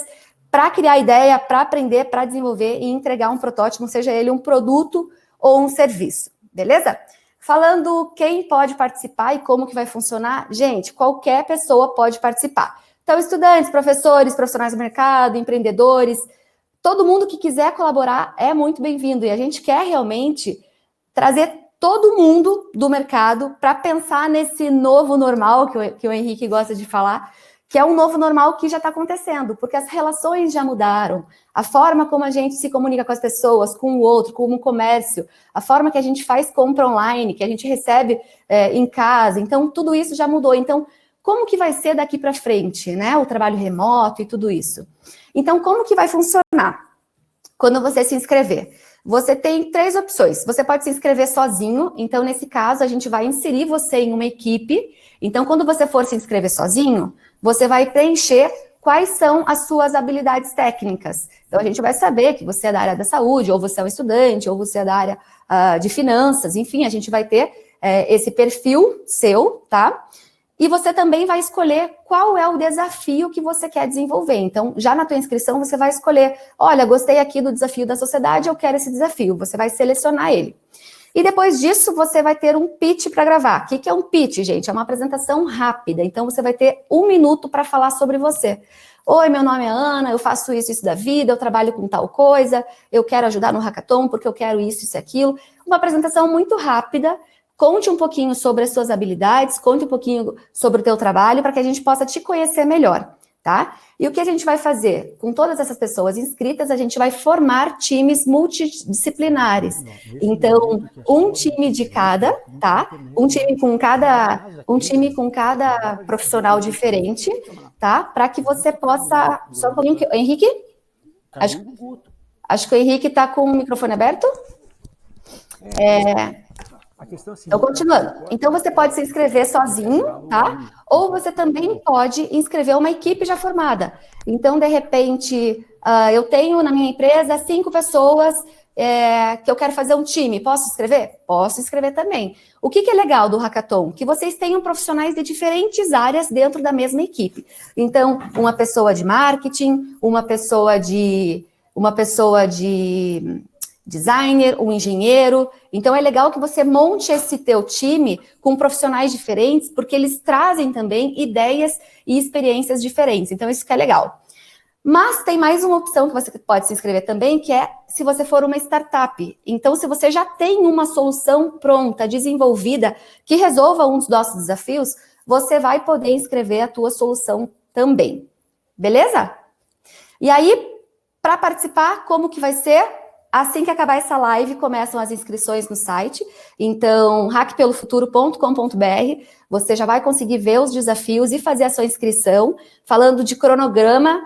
para criar ideia, para aprender, para desenvolver e entregar um protótipo, seja ele um produto ou um serviço, beleza? Falando quem pode participar e como que vai funcionar, gente, qualquer pessoa pode participar. Então, estudantes, professores, profissionais do mercado, empreendedores, todo mundo que quiser colaborar é muito bem-vindo. E a gente quer realmente trazer todo mundo do mercado para pensar nesse novo normal que o Henrique gosta de falar, que é um novo normal que já está acontecendo, porque as relações já mudaram, a forma como a gente se comunica com as pessoas, com o outro, com o comércio, a forma que a gente faz compra online, que a gente recebe em casa, então tudo isso já mudou. Então, como que vai ser daqui para frente, né? O trabalho remoto e tudo isso. Então, como que vai funcionar? Quando você se inscrever, você tem 3 opções. Você pode se inscrever sozinho, então, nesse caso, a gente vai inserir você em uma equipe. Então, quando você for se inscrever sozinho, você vai preencher quais são as suas habilidades técnicas. Então, a gente vai saber que você é da área da saúde, ou você é um estudante, ou você é da área de finanças, enfim, a gente vai ter esse perfil seu, tá? E você também vai escolher qual é o desafio que você quer desenvolver. Então, já na tua inscrição, você vai escolher, olha, gostei aqui do desafio da sociedade, eu quero esse desafio. Você vai selecionar ele. E depois disso, você vai ter um pitch para gravar. O que é um pitch, gente? É uma apresentação rápida. Então, você vai ter 1 minuto para falar sobre você. Oi, meu nome é Ana, eu faço isso da vida, eu trabalho com tal coisa, eu quero ajudar no hackathon porque eu quero isso e aquilo. Uma apresentação muito rápida. Conte um pouquinho sobre as suas habilidades, conte um pouquinho sobre o teu trabalho, para que a gente possa te conhecer melhor, tá? E o que a gente vai fazer? Com todas essas pessoas inscritas, a gente vai formar times multidisciplinares. Então, um time de cada, tá? Um time com cada profissional diferente, tá? Para que você possa... Só um pouquinho... Henrique? Acho que o Henrique está com o microfone aberto. Então, continuando. Então, você pode se inscrever sozinho, tá? Ou você também pode inscrever uma equipe já formada. Então, de repente, eu tenho na minha empresa 5 pessoas, que eu quero fazer um time, posso escrever? Posso escrever também. O que é legal do Hackathon? Que vocês tenham profissionais de diferentes áreas dentro da mesma equipe. Então, uma pessoa de marketing, uma pessoa de designer, um engenheiro. Então, é legal que você monte esse teu time com profissionais diferentes, porque eles trazem também ideias e experiências diferentes. Então, isso que é legal. Mas tem mais uma opção que você pode se inscrever também, que é se você for uma startup. Então, se você já tem uma solução pronta, desenvolvida, que resolva um dos nossos desafios, você vai poder inscrever a tua solução também. Beleza? E aí, para participar, como que vai ser? Assim que acabar essa live, começam as inscrições no site. Então, hackpelofuturo.com.br, você já vai conseguir ver os desafios e fazer a sua inscrição. Falando de cronograma,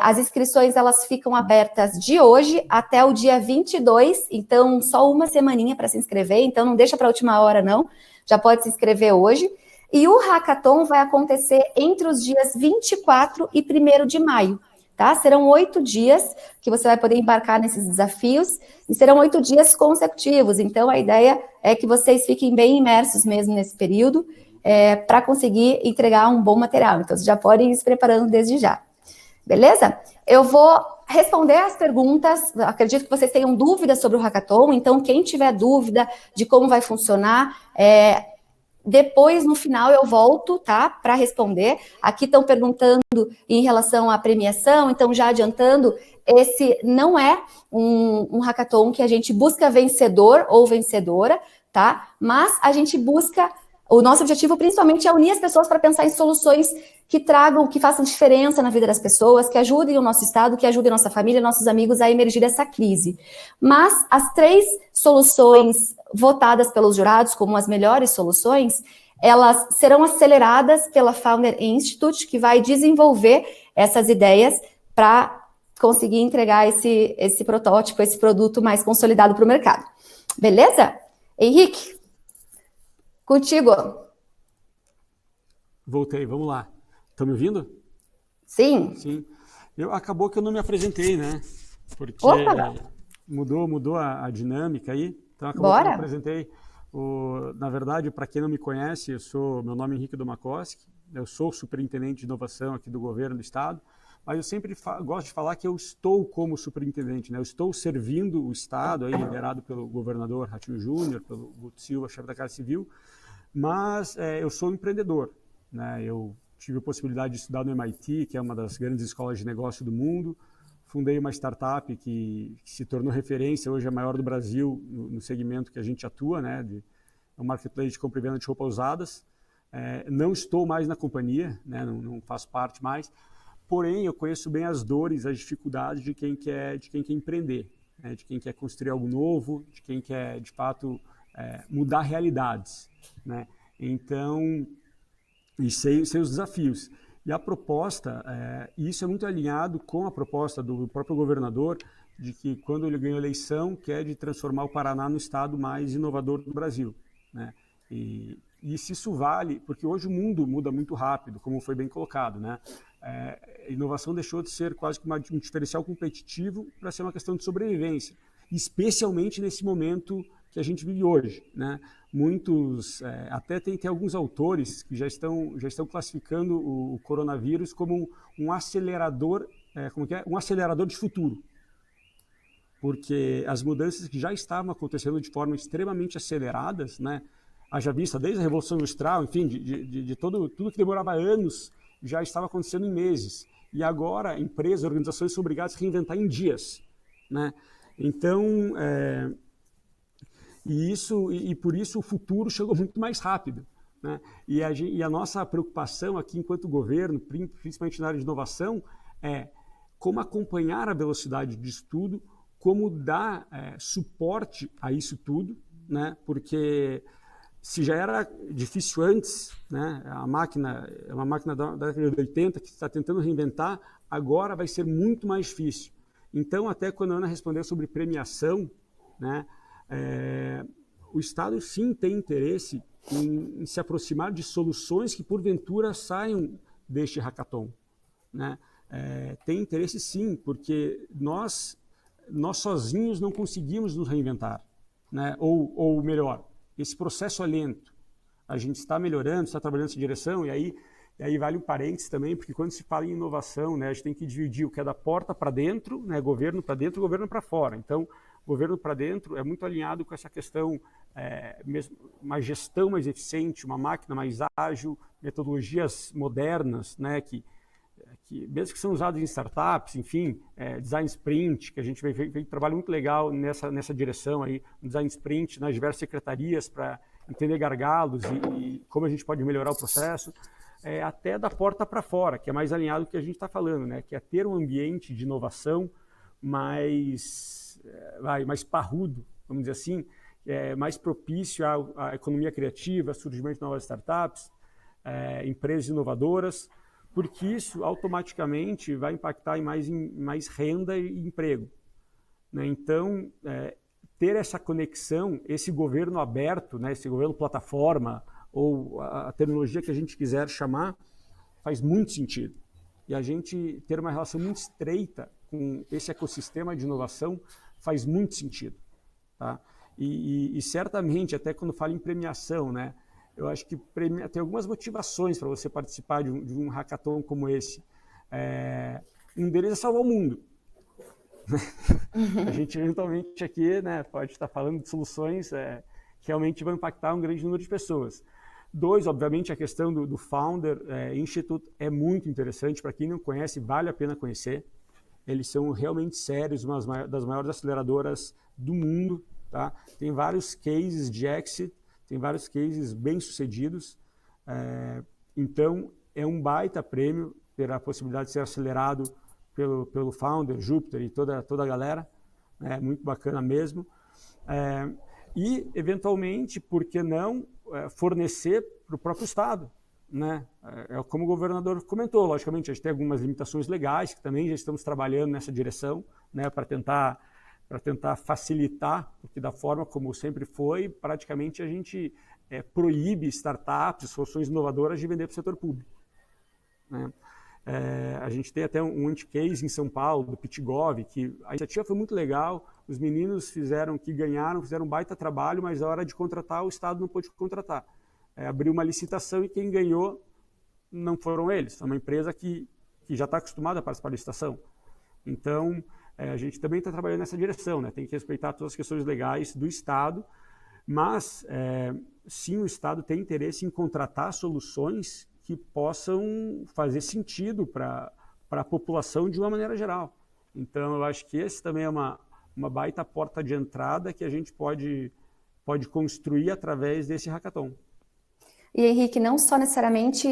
as inscrições elas ficam abertas de hoje até o dia 22, então só uma semaninha para se inscrever, então não deixa para a última hora não, já pode se inscrever hoje. E o Hackathon vai acontecer entre os dias 24 e 1º de maio. Tá? Serão 8 dias que você vai poder embarcar nesses desafios e serão 8 dias consecutivos. Então, a ideia é que vocês fiquem bem imersos mesmo nesse período para conseguir entregar um bom material. Então, vocês já podem ir se preparando desde já. Beleza? Eu vou responder as perguntas. Acredito que vocês tenham dúvidas sobre o Hackathon. Então, quem tiver dúvida de como vai funcionar, depois, no final, eu volto, tá, para responder. Aqui estão perguntando em relação à premiação, então, já adiantando, esse não é um hackathon que a gente busca vencedor ou vencedora, tá? Mas a gente busca, o nosso objetivo principalmente é unir as pessoas para pensar em soluções que tragam, que façam diferença na vida das pessoas, que ajudem o nosso estado, que ajudem nossa família, nossos amigos a emergir dessa crise. Mas as 3 soluções votadas pelos jurados como as melhores soluções, elas serão aceleradas pela Founder Institute, que vai desenvolver essas ideias para conseguir entregar esse protótipo, esse produto mais consolidado para o mercado. Beleza? Henrique, contigo. Voltei, vamos lá. Estão me ouvindo? Sim. Sim. Acabou que eu não me apresentei, né? Porque mudou a dinâmica aí. Então, acabou que eu não me apresentei. Na verdade, para quem não me conhece, meu nome é Henrique Domakoski, eu sou superintendente de inovação aqui do governo do estado, mas eu sempre gosto de falar que eu estou como superintendente, né? Eu estou servindo o estado, aí, liderado pelo governador Ratinho Júnior, pelo Guto Silva, chefe da Casa Civil, mas eu sou um empreendedor, né? Eu tive a possibilidade de estudar no MIT, que é uma das grandes escolas de negócio do mundo. Fundei uma startup que se tornou referência, hoje é a maior do Brasil no segmento que a gente atua, né? É um marketplace de compra e venda de roupas usadas. Não estou mais na companhia, né? Não faço parte mais, porém eu conheço bem as dores, as dificuldades de quem quer empreender, né? De quem quer construir algo novo, de quem quer, de fato, mudar realidades, né? Então, e sei os desafios. E a proposta, isso é muito alinhado com a proposta do próprio governador, de que quando ele ganhou a eleição, quer de transformar o Paraná no estado mais inovador do Brasil, né? E se isso vale, porque hoje o mundo muda muito rápido, como foi bem colocado, né? A inovação deixou de ser quase que um diferencial competitivo para ser uma questão de sobrevivência, especialmente nesse momento que a gente vive hoje, né? Muitos, até tem alguns autores que já estão classificando o coronavírus como um acelerador, um acelerador de futuro, porque as mudanças que já estavam acontecendo de forma extremamente aceleradas, né? Haja vista desde a Revolução Industrial, enfim, de tudo que demorava anos, já estava acontecendo em meses, e agora empresas, organizações são obrigadas a reinventar em dias, né? Então, e por isso o futuro chegou muito mais rápido, né? E a nossa preocupação aqui enquanto governo, principalmente na área de inovação, é como acompanhar a velocidade disso tudo, como dar suporte a isso tudo, né? Porque se já era difícil antes, né? A máquina é uma máquina da década de 80 que está tentando reinventar, agora vai ser muito mais difícil. Então, até quando a Ana respondeu sobre premiação, né? O Estado sim tem interesse em se aproximar de soluções que porventura saiam deste hackathon, né? Tem interesse sim, porque nós nós sozinhos não conseguimos nos reinventar, né? Ou melhor, esse processo é lento. A gente está melhorando, está trabalhando nessa direção, e aí vale um parênteses também, porque quando se fala em inovação, né, a gente tem que dividir o que é da porta para dentro, né, governo para dentro e governo para fora. Então, governo para dentro é muito alinhado com essa questão, mesmo, uma gestão mais eficiente, uma máquina mais ágil, metodologias modernas, né, que mesmo que são usados em startups, enfim, design sprint, que a gente fez um trabalho muito legal nessa direção aí, um design sprint nas diversas secretarias para entender gargalos e como a gente pode melhorar o processo, até da porta para fora, que é mais alinhado com o que a gente está falando, né? Que é ter um ambiente de inovação mais parrudo, vamos dizer assim, mais propício à economia criativa, surgimento de novas startups, empresas inovadoras, porque isso automaticamente vai impactar em mais renda e emprego, né? Então, ter essa conexão, esse governo aberto, né, esse governo plataforma, ou a terminologia que a gente quiser chamar, faz muito sentido. E a gente ter uma relação muito estreita com esse ecossistema de inovação faz muito sentido. Tá? E certamente, até quando falo em premiação, né, eu acho que tem algumas motivações para você participar de um hackathon como esse. Um deles é salvar o mundo. A gente eventualmente aqui, né, pode estar falando de soluções que realmente vão impactar um grande número de pessoas. 2, obviamente, a questão do Founder Institute é muito interessante. Para quem não conhece, vale a pena conhecer. Eles são realmente sérios, uma das maiores aceleradoras do mundo. Tá? Tem vários cases de exit, tem vários cases bem-sucedidos. Então, é um baita prêmio ter a possibilidade de ser acelerado pelo Founder, Júpiter e toda a galera. É muito bacana mesmo. E, eventualmente, por que não fornecer para o próprio Estado, né? Como o governador comentou, logicamente, a gente tem algumas limitações legais, que também já estamos trabalhando nessa direção, né, para tentar facilitar, porque da forma como sempre foi, praticamente a gente proíbe startups, soluções inovadoras de vender para o setor público, né? A gente tem até um anti-case em São Paulo, do Pitgov, que a iniciativa foi muito legal, os meninos fizeram um baita trabalho, mas na hora de contratar, o Estado não pôde contratar. Abriu uma licitação e quem ganhou não foram eles, é uma empresa que já está acostumada a participar da licitação. Então, a gente também está trabalhando nessa direção, né? Tem que respeitar todas as questões legais do Estado, mas sim, o Estado tem interesse em contratar soluções que possam fazer sentido para a população de uma maneira geral. Então, eu acho que esse também é uma baita porta de entrada que a gente pode construir através desse hackathon. E, Henrique, não só necessariamente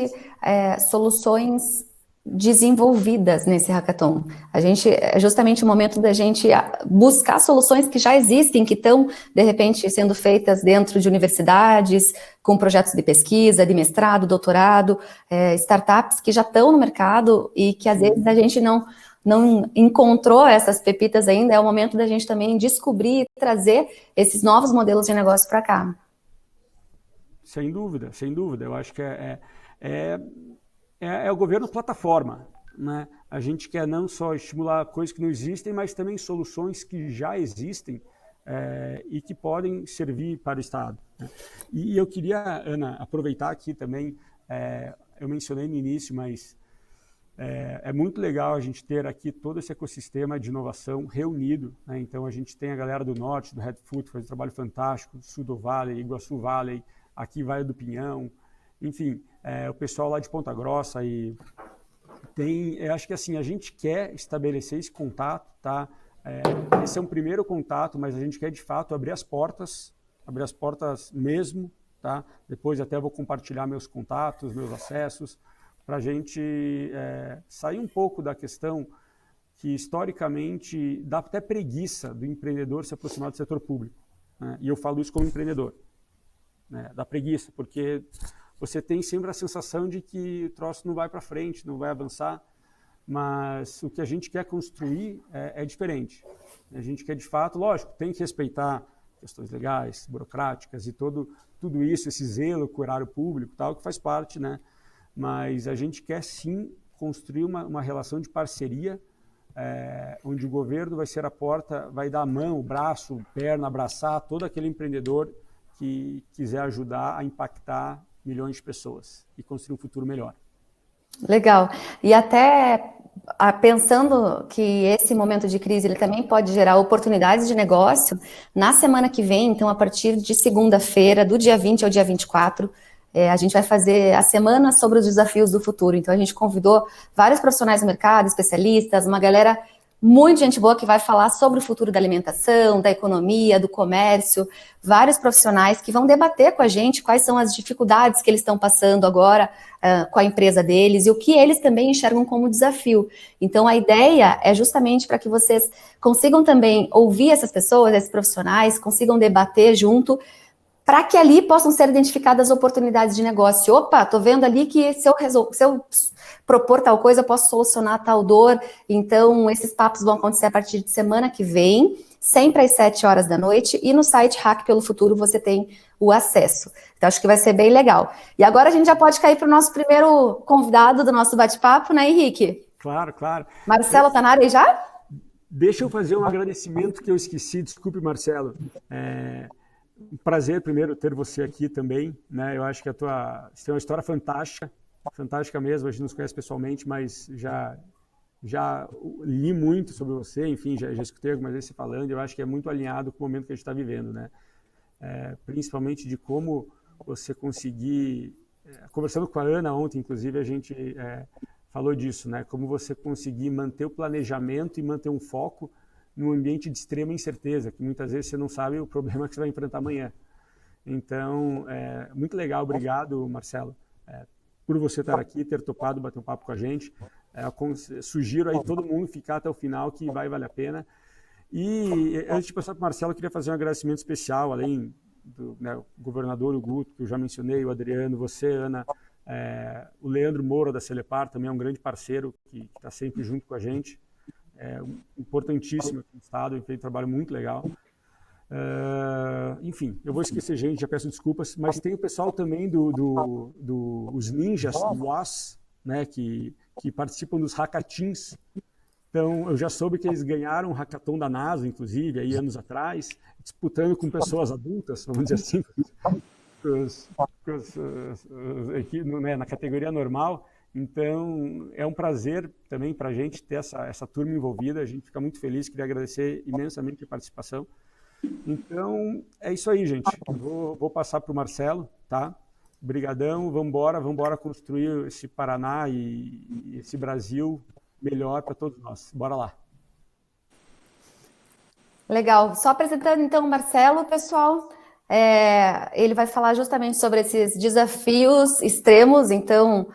soluções desenvolvidas nesse hackathon. É justamente o momento da gente buscar soluções que já existem, que estão, de repente, sendo feitas dentro de universidades, com projetos de pesquisa, de mestrado, doutorado, startups que já estão no mercado e que, às vezes, a gente não encontrou essas pepitas ainda. É o momento da gente também descobrir e trazer esses novos modelos de negócio para cá. Sem dúvida, sem dúvida. Eu acho que é o governo plataforma, né? A gente quer não só estimular coisas que não existem, mas também soluções que já existem e que podem servir para o Estado, né? E eu queria, Ana, aproveitar aqui também, eu mencionei no início, mas é muito legal a gente ter aqui todo esse ecossistema de inovação reunido, né? Então, a gente tem a galera do Norte, do Redfoot, que faz um trabalho fantástico, do Sul do Valley, Iguaçu Valley, aqui Vale do Pinhão, enfim, o pessoal lá de Ponta Grossa. E eu acho que assim, a gente quer estabelecer esse contato, tá? Esse é um primeiro contato, mas a gente quer de fato abrir as portas mesmo, tá? Depois até vou compartilhar meus contatos, meus acessos, para a gente sair um pouco da questão que historicamente dá até preguiça do empreendedor se aproximar do setor público, né? E eu falo isso como empreendedor, né? Dá preguiça, porque você tem sempre a sensação de que o troço não vai para frente, não vai avançar, mas o que a gente quer construir é diferente. A gente quer, de fato, lógico, tem que respeitar questões legais, burocráticas e tudo isso, esse zelo com o erário público, tal, que faz parte, né? Mas a gente quer, sim, construir uma relação de parceria onde o governo vai ser a porta, vai dar a mão, o braço, perna, abraçar todo aquele empreendedor que quiser ajudar a impactar milhões de pessoas e construir um futuro melhor. Legal. E até pensando que esse momento de crise ele também pode gerar oportunidades de negócio, na semana que vem, então a partir de segunda-feira, do dia 20 ao dia 24, a gente vai fazer a semana sobre os desafios do futuro. Então a gente convidou vários profissionais do mercado, especialistas, uma galera muito gente boa que vai falar sobre o futuro da alimentação, da economia, do comércio, vários profissionais que vão debater com a gente quais são as dificuldades que eles estão passando agora com a empresa deles e o que eles também enxergam como desafio. Então, a ideia é justamente para que vocês consigam também ouvir essas pessoas, esses profissionais, consigam debater junto, para que ali possam ser identificadas oportunidades de negócio. Opa, tô vendo ali que se eu propor tal coisa, eu posso solucionar tal dor. Então, esses papos vão acontecer a partir de semana que vem, sempre às 7 horas da noite, e no site Hack pelo Futuro você tem o acesso. Então, acho que vai ser bem legal. E agora a gente já pode cair para o nosso primeiro convidado do nosso bate-papo, né, Henrique? Claro, claro. Marcelo, tá na área aí já? Deixa eu fazer um agradecimento que eu esqueci. Desculpe, Marcelo. Um prazer, primeiro, ter você aqui também, né? Eu acho que você tem uma história fantástica mesmo. A gente não se conhece pessoalmente, mas já li muito sobre você, enfim, já escutei algumas vezes você falando. Eu acho que é muito alinhado com o momento que a gente está vivendo, né? Principalmente de como você conseguir... Conversando com a Ana ontem, inclusive, a gente falou disso, né? Como você conseguir manter o planejamento e manter um foco num ambiente de extrema incerteza, que muitas vezes você não sabe o problema que você vai enfrentar amanhã. Então, muito legal, obrigado, Marcelo, por você estar aqui, ter topado bater um papo com a gente. Sugiro aí todo mundo ficar até o final, que vai valer a pena. E antes de passar para o Marcelo, eu queria fazer um agradecimento especial, além do governador, o Guto, que eu já mencionei, o Adriano, você, Ana, o Leandro Moura, da Celepar, também é um grande parceiro que está sempre junto com a gente. Importantíssimo aqui no estado, ele fez um trabalho muito legal. Enfim, eu vou esquecer gente, já peço desculpas, mas tem o pessoal também os ninjas, do WAS, né, que participam dos hackathons. Então, eu já soube que eles ganharam um hackathon da NASA, inclusive, aí anos atrás, disputando com pessoas adultas, vamos dizer assim, aqui, né, na categoria normal. Então, é um prazer também para a gente ter essa turma envolvida. A gente fica muito feliz, queria agradecer imensamente a participação. Então, é isso aí, gente. Vou passar para o Marcelo, tá? Obrigadão, vamos embora construir esse Paraná e esse Brasil melhor para todos nós. Bora lá. Legal. Só apresentando, então, o Marcelo, pessoal. Ele vai falar justamente sobre esses desafios extremos, então...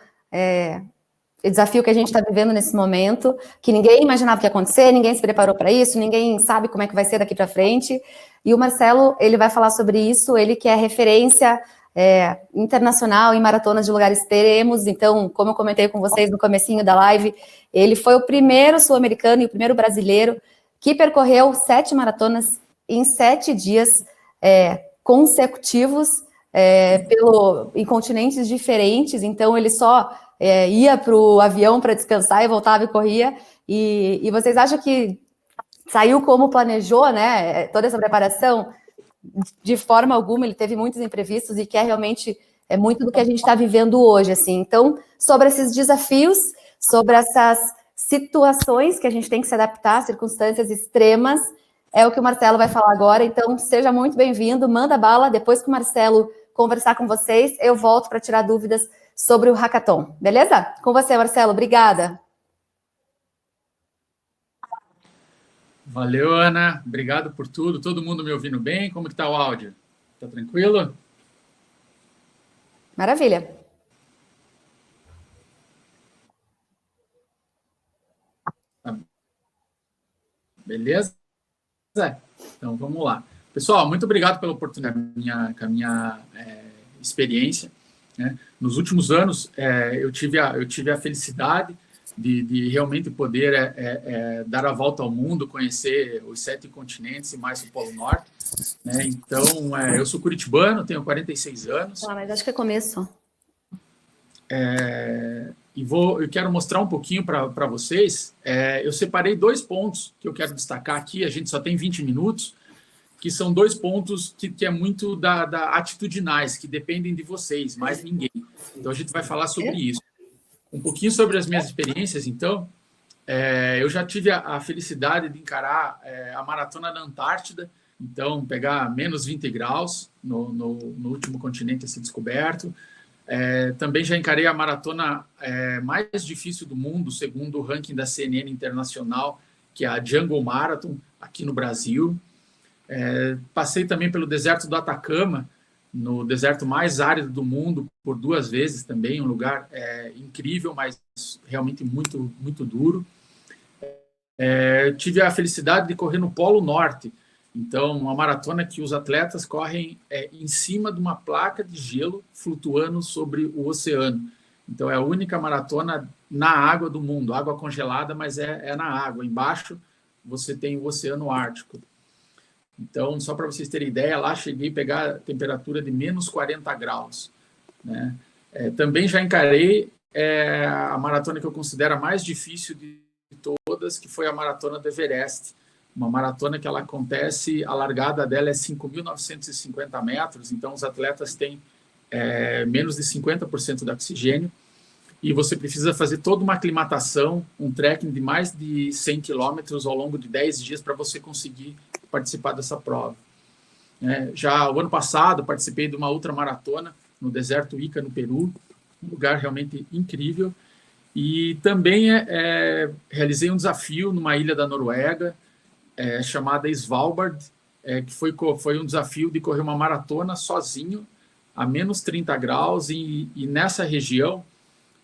o desafio que a gente está vivendo nesse momento, que ninguém imaginava que ia acontecer, ninguém se preparou para isso, ninguém sabe como é que vai ser daqui para frente. E o Marcelo, ele vai falar sobre isso, ele que é referência internacional em maratonas de lugares extremos. Então, como eu comentei com vocês no comecinho da live, ele foi o primeiro sul-americano e o primeiro brasileiro que percorreu 7 maratonas em 7 dias consecutivos, em continentes diferentes. Então ele só ia para o avião para descansar e voltava e corria. E vocês acham que saiu como planejou, né? Toda essa preparação? De forma alguma, ele teve muitos imprevistos e que realmente muito do que a gente está vivendo hoje, assim. Então, sobre esses desafios, sobre essas situações que a gente tem que se adaptar, circunstâncias extremas, é o que o Marcelo vai falar agora. Então, seja muito bem-vindo, manda bala. Depois que o Marcelo conversar com vocês, eu volto para tirar dúvidas sobre o hackathon. Beleza? Com você, Marcelo. Obrigada. Valeu, Ana. Obrigado por tudo. Todo mundo me ouvindo bem? Como que tá o áudio? Tá tranquilo? Maravilha. Beleza? Então, vamos lá. Pessoal, muito obrigado pela oportunidade com a minha experiência, né? Nos últimos anos, eu tive a felicidade de realmente poder dar a volta ao mundo, conhecer os 7 continentes e mais o Polo Norte, né? Então, eu sou curitibano, tenho 46 anos. Mas acho que é começo. eu quero mostrar um pouquinho para vocês. Eu separei 2 pontos que eu quero destacar aqui, a gente só tem 20 minutos, que são 2 pontos que é muito da atitudinais, que dependem de vocês, mais ninguém. Então, a gente vai falar sobre isso. Um pouquinho sobre as minhas experiências, então. Eu já tive a felicidade de encarar a maratona na Antártida, então, pegar menos 20 graus no último continente a ser descoberto. Também já encarei a maratona mais difícil do mundo, segundo o ranking da CNN Internacional, que é a Jungle Marathon, aqui no Brasil. Passei também pelo deserto do Atacama, no deserto mais árido do mundo, por 2 vezes também, um lugar incrível, mas realmente muito, muito duro. Tive a felicidade de correr no Polo Norte, então uma maratona que os atletas correm em cima de uma placa de gelo flutuando sobre o oceano. Então é a única maratona na água do mundo, água congelada, mas é na água. Embaixo você tem o Oceano Ártico. Então, só para vocês terem ideia, lá cheguei a pegar a temperatura de menos 40 graus. Né? Também já encarei a maratona que eu considero a mais difícil de todas, que foi a maratona do Everest. Uma maratona que ela acontece, a largada dela é 5.950 metros, então os atletas têm menos de 50% de oxigênio, e você precisa fazer toda uma aclimatação, um trekking de mais de 100 quilômetros ao longo de 10 dias para você conseguir participar dessa prova. Já o ano passado participei de uma ultramaratona no deserto Ica, no Peru, um lugar realmente incrível, e também realizei um desafio numa ilha da Noruega, chamada Svalbard, que foi um desafio de correr uma maratona sozinho, a menos 30 graus, e nessa região,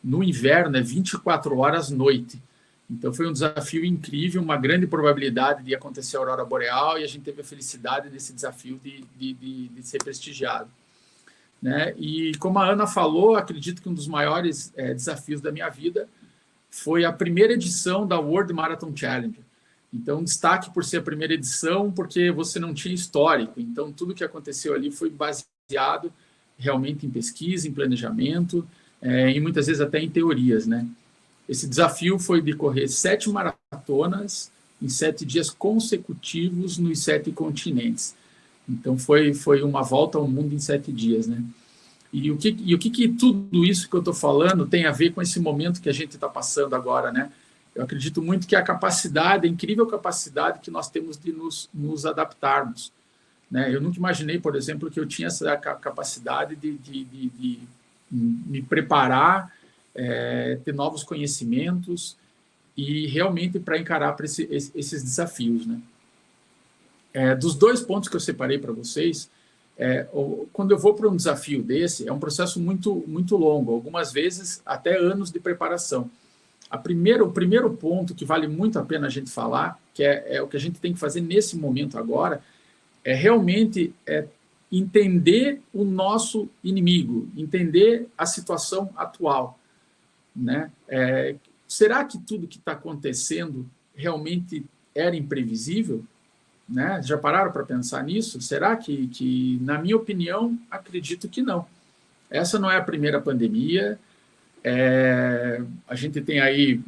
no inverno, 24 horas noite. Então, foi um desafio incrível, uma grande probabilidade de acontecer a aurora boreal, e a gente teve a felicidade desse desafio de ser prestigiado. Né? E, como a Ana falou, acredito que um dos maiores desafios da minha vida foi a primeira edição da World Marathon Challenge. Então, destaque por ser a primeira edição, porque você não tinha histórico. Então, tudo que aconteceu ali foi baseado realmente em pesquisa, em planejamento, e muitas vezes até em teorias, né? Esse desafio foi de correr 7 maratonas em 7 dias consecutivos nos 7 continentes. Então, foi uma volta ao mundo em 7 dias, né? E o que tudo isso que eu estou falando tem a ver com esse momento que a gente está passando agora, né? Eu acredito muito que a incrível capacidade que nós temos de nos adaptarmos, né? Eu nunca imaginei, por exemplo, que eu tinha essa capacidade de me preparar, ter novos conhecimentos e realmente para encarar esses desafios, né? Dos 2 pontos que eu separei para vocês, quando eu vou para um desafio desse, é um processo muito, muito longo, algumas vezes até anos de preparação. O primeiro ponto que vale muito a pena a gente falar, que é o que a gente tem que fazer nesse momento agora, é realmente entender o nosso inimigo, entender a situação atual. Né? Será que tudo que está acontecendo realmente era imprevisível? Né? Já pararam para pensar nisso? Será que, na minha opinião, acredito que não. Essa não é a primeira pandemia. A gente tem aí,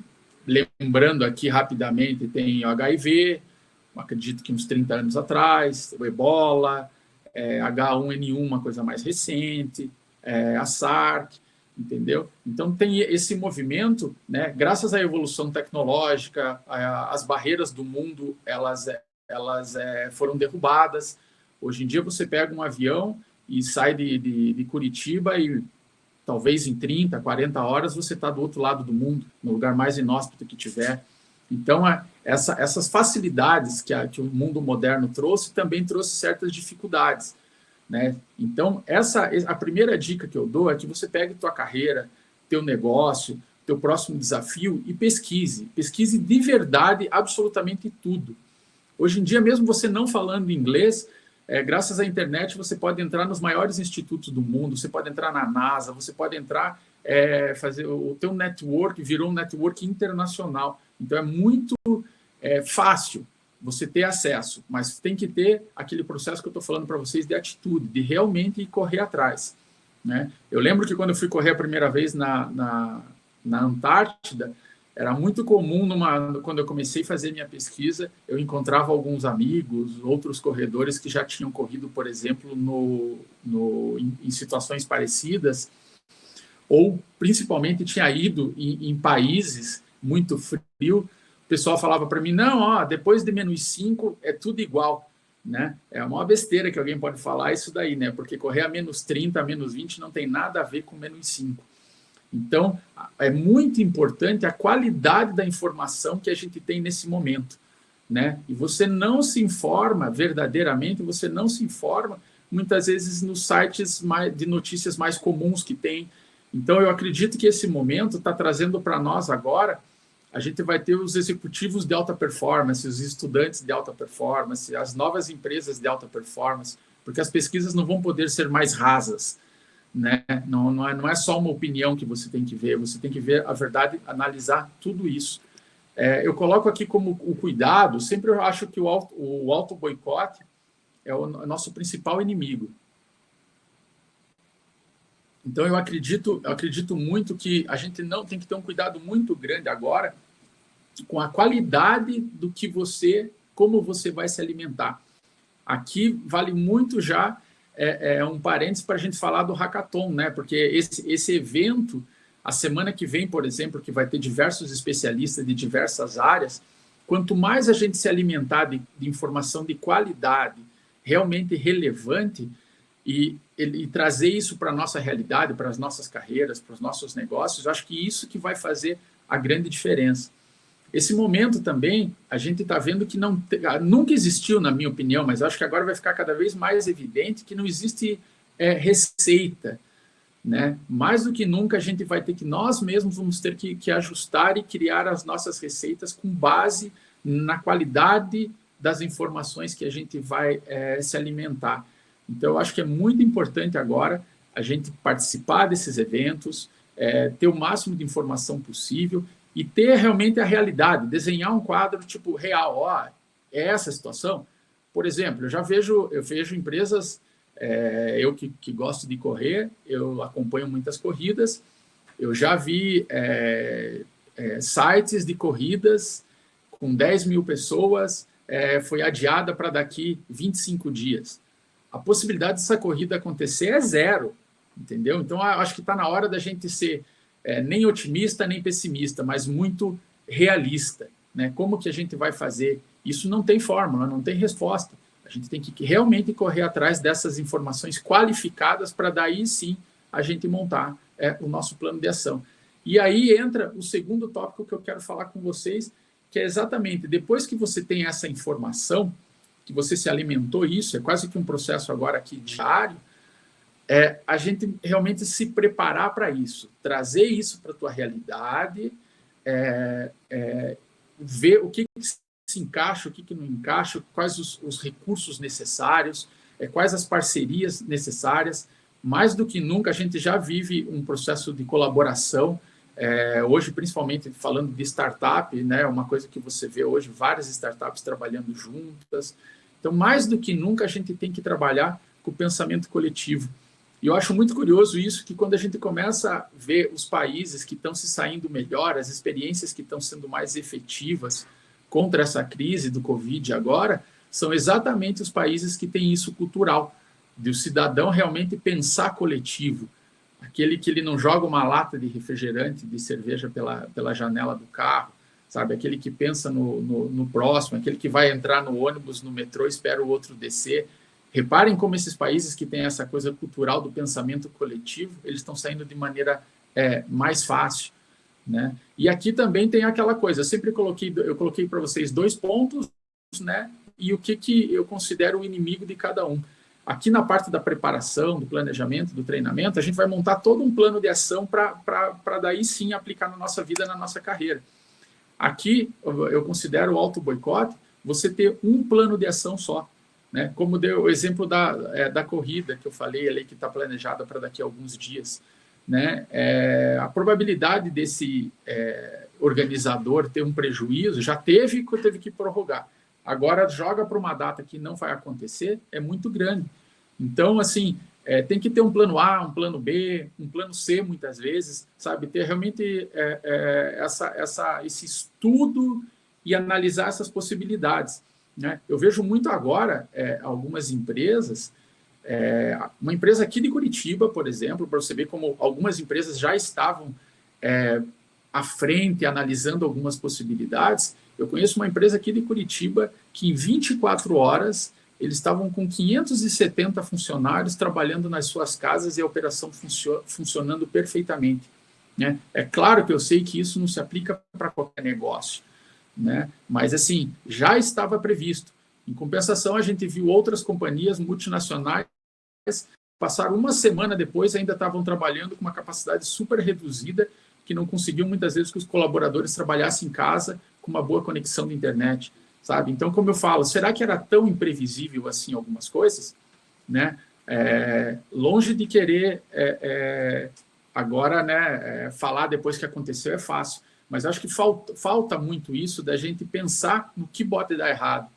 lembrando aqui rapidamente, tem o HIV, acredito que uns 30 anos atrás, o Ebola, H1N1, uma coisa mais recente, a SARS, entendeu? Então, tem esse movimento, né? Graças à evolução tecnológica, as barreiras do mundo, elas foram derrubadas. Hoje em dia, você pega um avião e sai de Curitiba e talvez em 30, 40 horas você está do outro lado do mundo, no lugar mais inóspito que tiver. Então, essas facilidades que o mundo moderno trouxe também trouxe certas dificuldades, né? Então, a primeira dica que eu dou é que você pegue tua carreira, teu negócio, teu próximo desafio e pesquise. Pesquise de verdade absolutamente tudo. Hoje em dia, mesmo você não falando inglês, graças à internet, você pode entrar nos maiores institutos do mundo, você pode entrar na NASA, você pode entrar, fazer o teu network, virou um network internacional. Então, é muito fácil você ter acesso, mas tem que ter aquele processo que eu estou falando para vocês de atitude, de realmente correr atrás. Né? Eu lembro que quando eu fui correr a primeira vez na na Antártida, era muito comum, quando eu comecei a fazer minha pesquisa, eu encontrava alguns amigos, outros corredores que já tinham corrido, por exemplo, em situações parecidas, ou principalmente tinha ido em países muito frio. O pessoal falava para mim, não, ó, depois de -5 é tudo igual, né? É uma besteira que alguém pode falar isso daí, né? Porque correr a -30, a -20 não tem nada a ver com -5. Então, é muito importante a qualidade da informação que a gente tem nesse momento, né? E você não se informa verdadeiramente, você não se informa muitas vezes nos sites de notícias mais comuns que tem. Então, eu acredito que esse momento está trazendo para nós agora, a gente vai ter os executivos de alta performance, os estudantes de alta performance, as novas empresas de alta performance, porque as pesquisas não vão poder ser mais rasas, né? Não é só uma opinião que você tem que ver a verdade, analisar tudo isso. Eu coloco aqui como o cuidado, sempre eu acho que o auto-boicote é o nosso principal inimigo. Então, eu acredito muito que a gente não tem que ter um cuidado muito grande agora com a qualidade do que como você vai se alimentar. Aqui vale muito já um parênteses para a gente falar do Hackathon, né? Porque esse evento, a semana que vem, por exemplo, que vai ter diversos especialistas de diversas áreas, quanto mais a gente se alimentar de informação de qualidade, realmente relevante, e trazer isso para a nossa realidade, para as nossas carreiras, para os nossos negócios, eu acho que isso que vai fazer a grande diferença. Esse momento também, a gente está vendo que nunca existiu, na minha opinião, mas acho que agora vai ficar cada vez mais evidente que não existe receita, né? Mais do que nunca, a gente vai ter que, nós mesmos vamos ter que ajustar e criar as nossas receitas com base na qualidade das informações que a gente vai se alimentar. Então, eu acho que é muito importante agora a gente participar desses eventos, ter o máximo de informação possível e ter realmente a realidade, desenhar um quadro tipo real, ó, é essa a situação. Por exemplo, eu vejo empresas, eu que gosto de correr, eu acompanho muitas corridas, eu já vi sites de corridas com 10 mil pessoas, foi adiada para daqui 25 dias. A possibilidade dessa corrida acontecer é zero, entendeu? Então, acho que está na hora da gente ser nem otimista, nem pessimista, mas muito realista, né? Como que a gente vai fazer? Isso não tem fórmula, não tem resposta. A gente tem que realmente correr atrás dessas informações qualificadas para daí sim a gente montar o nosso plano de ação. E aí entra o segundo tópico que eu quero falar com vocês, que é exatamente depois que você tem essa informação, que você se alimentou isso, é quase que um processo agora aqui diário, a gente realmente se preparar para isso, trazer isso para a tua realidade, ver o que se encaixa, o que não encaixa, quais os recursos necessários, quais as parcerias necessárias. Mais do que nunca, a gente já vive um processo de colaboração, hoje, principalmente falando de startup, né, uma coisa que você vê hoje, várias startups trabalhando juntas. Então, mais do que nunca, a gente tem que trabalhar com o pensamento coletivo. E eu acho muito curioso isso, que quando a gente começa a ver os países que estão se saindo melhor, as experiências que estão sendo mais efetivas contra essa crise do Covid agora, são exatamente os países que têm isso cultural, de o cidadão realmente pensar coletivo, aquele que ele não joga uma lata de refrigerante, de cerveja pela janela do carro, sabe? Aquele que pensa no próximo, aquele que vai entrar no ônibus, no metrô, espera o outro descer. Reparem como esses países que têm essa coisa cultural do pensamento coletivo, eles estão saindo de maneira mais fácil, né? E aqui também tem aquela coisa, eu coloquei para vocês 2 pontos, né? E o que eu considero o inimigo de cada um. Aqui na parte da preparação, do planejamento, do treinamento, a gente vai montar todo um plano de ação para daí sim aplicar na nossa vida, na nossa carreira. Aqui eu considero o auto-boicote você ter um plano de ação só, né? Como deu o exemplo da corrida que eu falei ali, que está planejada para daqui a alguns dias, né? A probabilidade desse organizador ter um prejuízo já teve que prorrogar. Agora joga para uma data que não vai acontecer, é muito grande. Então, assim, tem que ter um plano A, um plano B, um plano C, muitas vezes, sabe? Ter realmente esse estudo e analisar essas possibilidades, né? Eu vejo muito agora algumas empresas, uma empresa aqui de Curitiba, por exemplo, para você ver como algumas empresas já estavam à frente, analisando algumas possibilidades. Eu conheço uma empresa aqui de Curitiba que em 24 horas eles estavam com 570 funcionários trabalhando nas suas casas e a operação funcionando perfeitamente, né? É claro que eu sei que isso não se aplica para qualquer negócio, né? Mas, assim, já estava previsto. Em compensação, a gente viu outras companhias multinacionais passar uma semana depois ainda estavam trabalhando com uma capacidade super reduzida, que não conseguiam muitas vezes que os colaboradores trabalhassem em casa com uma boa conexão de internet, sabe? Então, como eu falo, será que era tão imprevisível assim algumas coisas, né? Longe de querer agora, né, falar depois que aconteceu é fácil, mas acho que falta muito isso da gente pensar no que pode dar errado.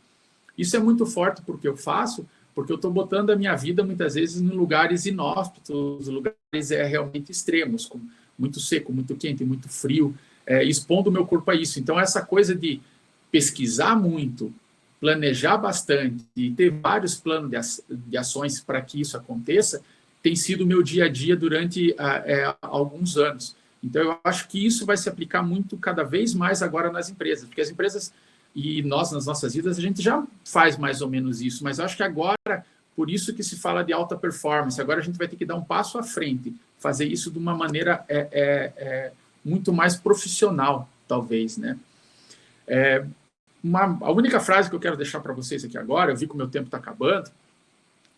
Isso é muito forte porque eu faço, porque eu estou botando a minha vida muitas vezes em lugares inóspitos, lugares realmente extremos, com muito seco, muito quente, muito frio, expondo o meu corpo a isso. Então, essa coisa de pesquisar muito, planejar bastante e ter vários planos de ações para que isso aconteça, tem sido o meu dia a dia durante alguns anos. Então, eu acho que isso vai se aplicar muito, cada vez mais agora nas empresas, porque as empresas e nós, nas nossas vidas, a gente já faz mais ou menos isso, mas eu acho que agora, por isso que se fala de alta performance, agora a gente vai ter que dar um passo à frente, fazer isso de uma maneira muito mais profissional, talvez, né? A única frase que eu quero deixar para vocês aqui agora, eu vi que o meu tempo está acabando,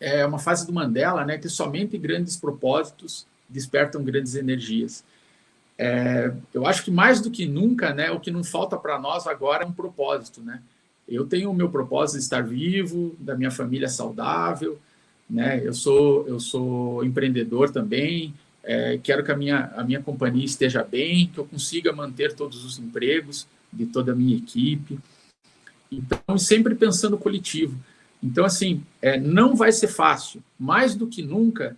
é uma frase do Mandela, né, que somente grandes propósitos despertam grandes energias. Eu acho que mais do que nunca, né, o que não falta para nós agora é um propósito, né? Eu tenho o meu propósito de estar vivo, da minha família saudável, né? Eu sou empreendedor também, quero que a minha companhia esteja bem, que eu consiga manter todos os empregos de toda a minha equipe. Então, sempre pensando coletivo. Então, assim, não vai ser fácil. Mais do que nunca,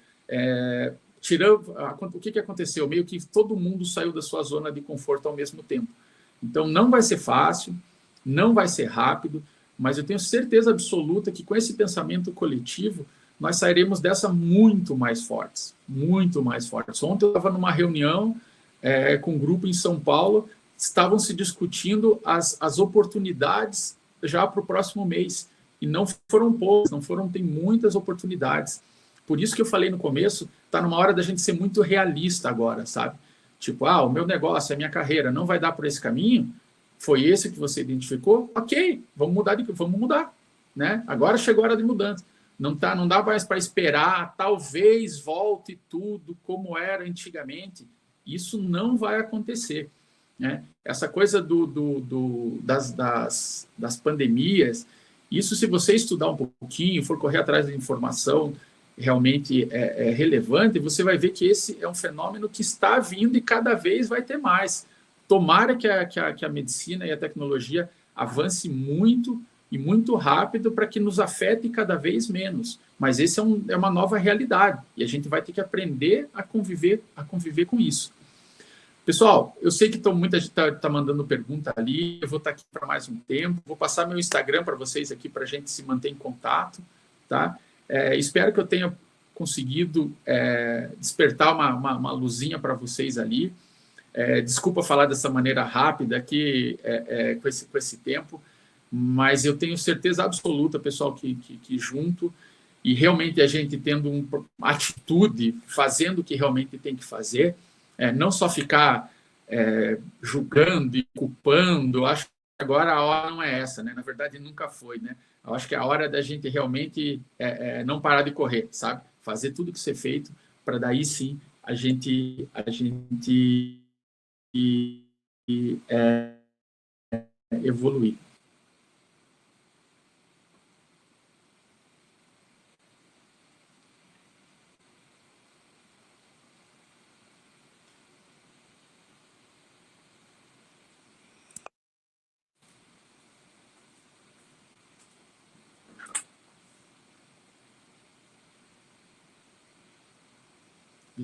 o que aconteceu? Meio que todo mundo saiu da sua zona de conforto ao mesmo tempo. Então, não vai ser fácil, não vai ser rápido, mas eu tenho certeza absoluta que com esse pensamento coletivo, nós sairemos dessa muito mais fortes, muito mais fortes. Ontem eu estava numa reunião com um grupo em São Paulo, estavam se discutindo as oportunidades já para o próximo mês, e não foram poucas, tem muitas oportunidades. Por isso que eu falei no começo, está numa hora da gente ser muito realista agora, sabe? Tipo, o meu negócio, a minha carreira não vai dar por esse caminho, foi esse que você identificou? Ok, vamos mudar, né? Agora chegou a hora de mudança. Não dá mais para esperar, talvez volte tudo como era antigamente. Isso não vai acontecer, né? Essa coisa das pandemias, isso se você estudar um pouquinho, for correr atrás da informação realmente relevante, você vai ver que esse é um fenômeno que está vindo e cada vez vai ter mais. Tomara que a medicina e a tecnologia avance muito e muito rápido para que nos afete cada vez menos. Mas esse é uma nova realidade e a gente vai ter que aprender a conviver com isso. Pessoal, eu sei que muita gente está mandando pergunta ali, eu vou estar aqui para mais um tempo, vou passar meu Instagram para vocês aqui para a gente se manter em contato, tá? Espero que eu tenha conseguido despertar uma luzinha para vocês ali. Desculpa falar dessa maneira rápida aqui, com esse tempo, mas eu tenho certeza absoluta, pessoal, que junto, e realmente a gente tendo uma atitude, fazendo o que realmente tem que fazer, não só ficar julgando e culpando. Eu acho que agora a hora não é essa, né? Na verdade, nunca foi, né? Eu acho que é a hora da gente realmente não parar de correr, sabe? Fazer tudo que ser feito para daí sim a gente evoluir.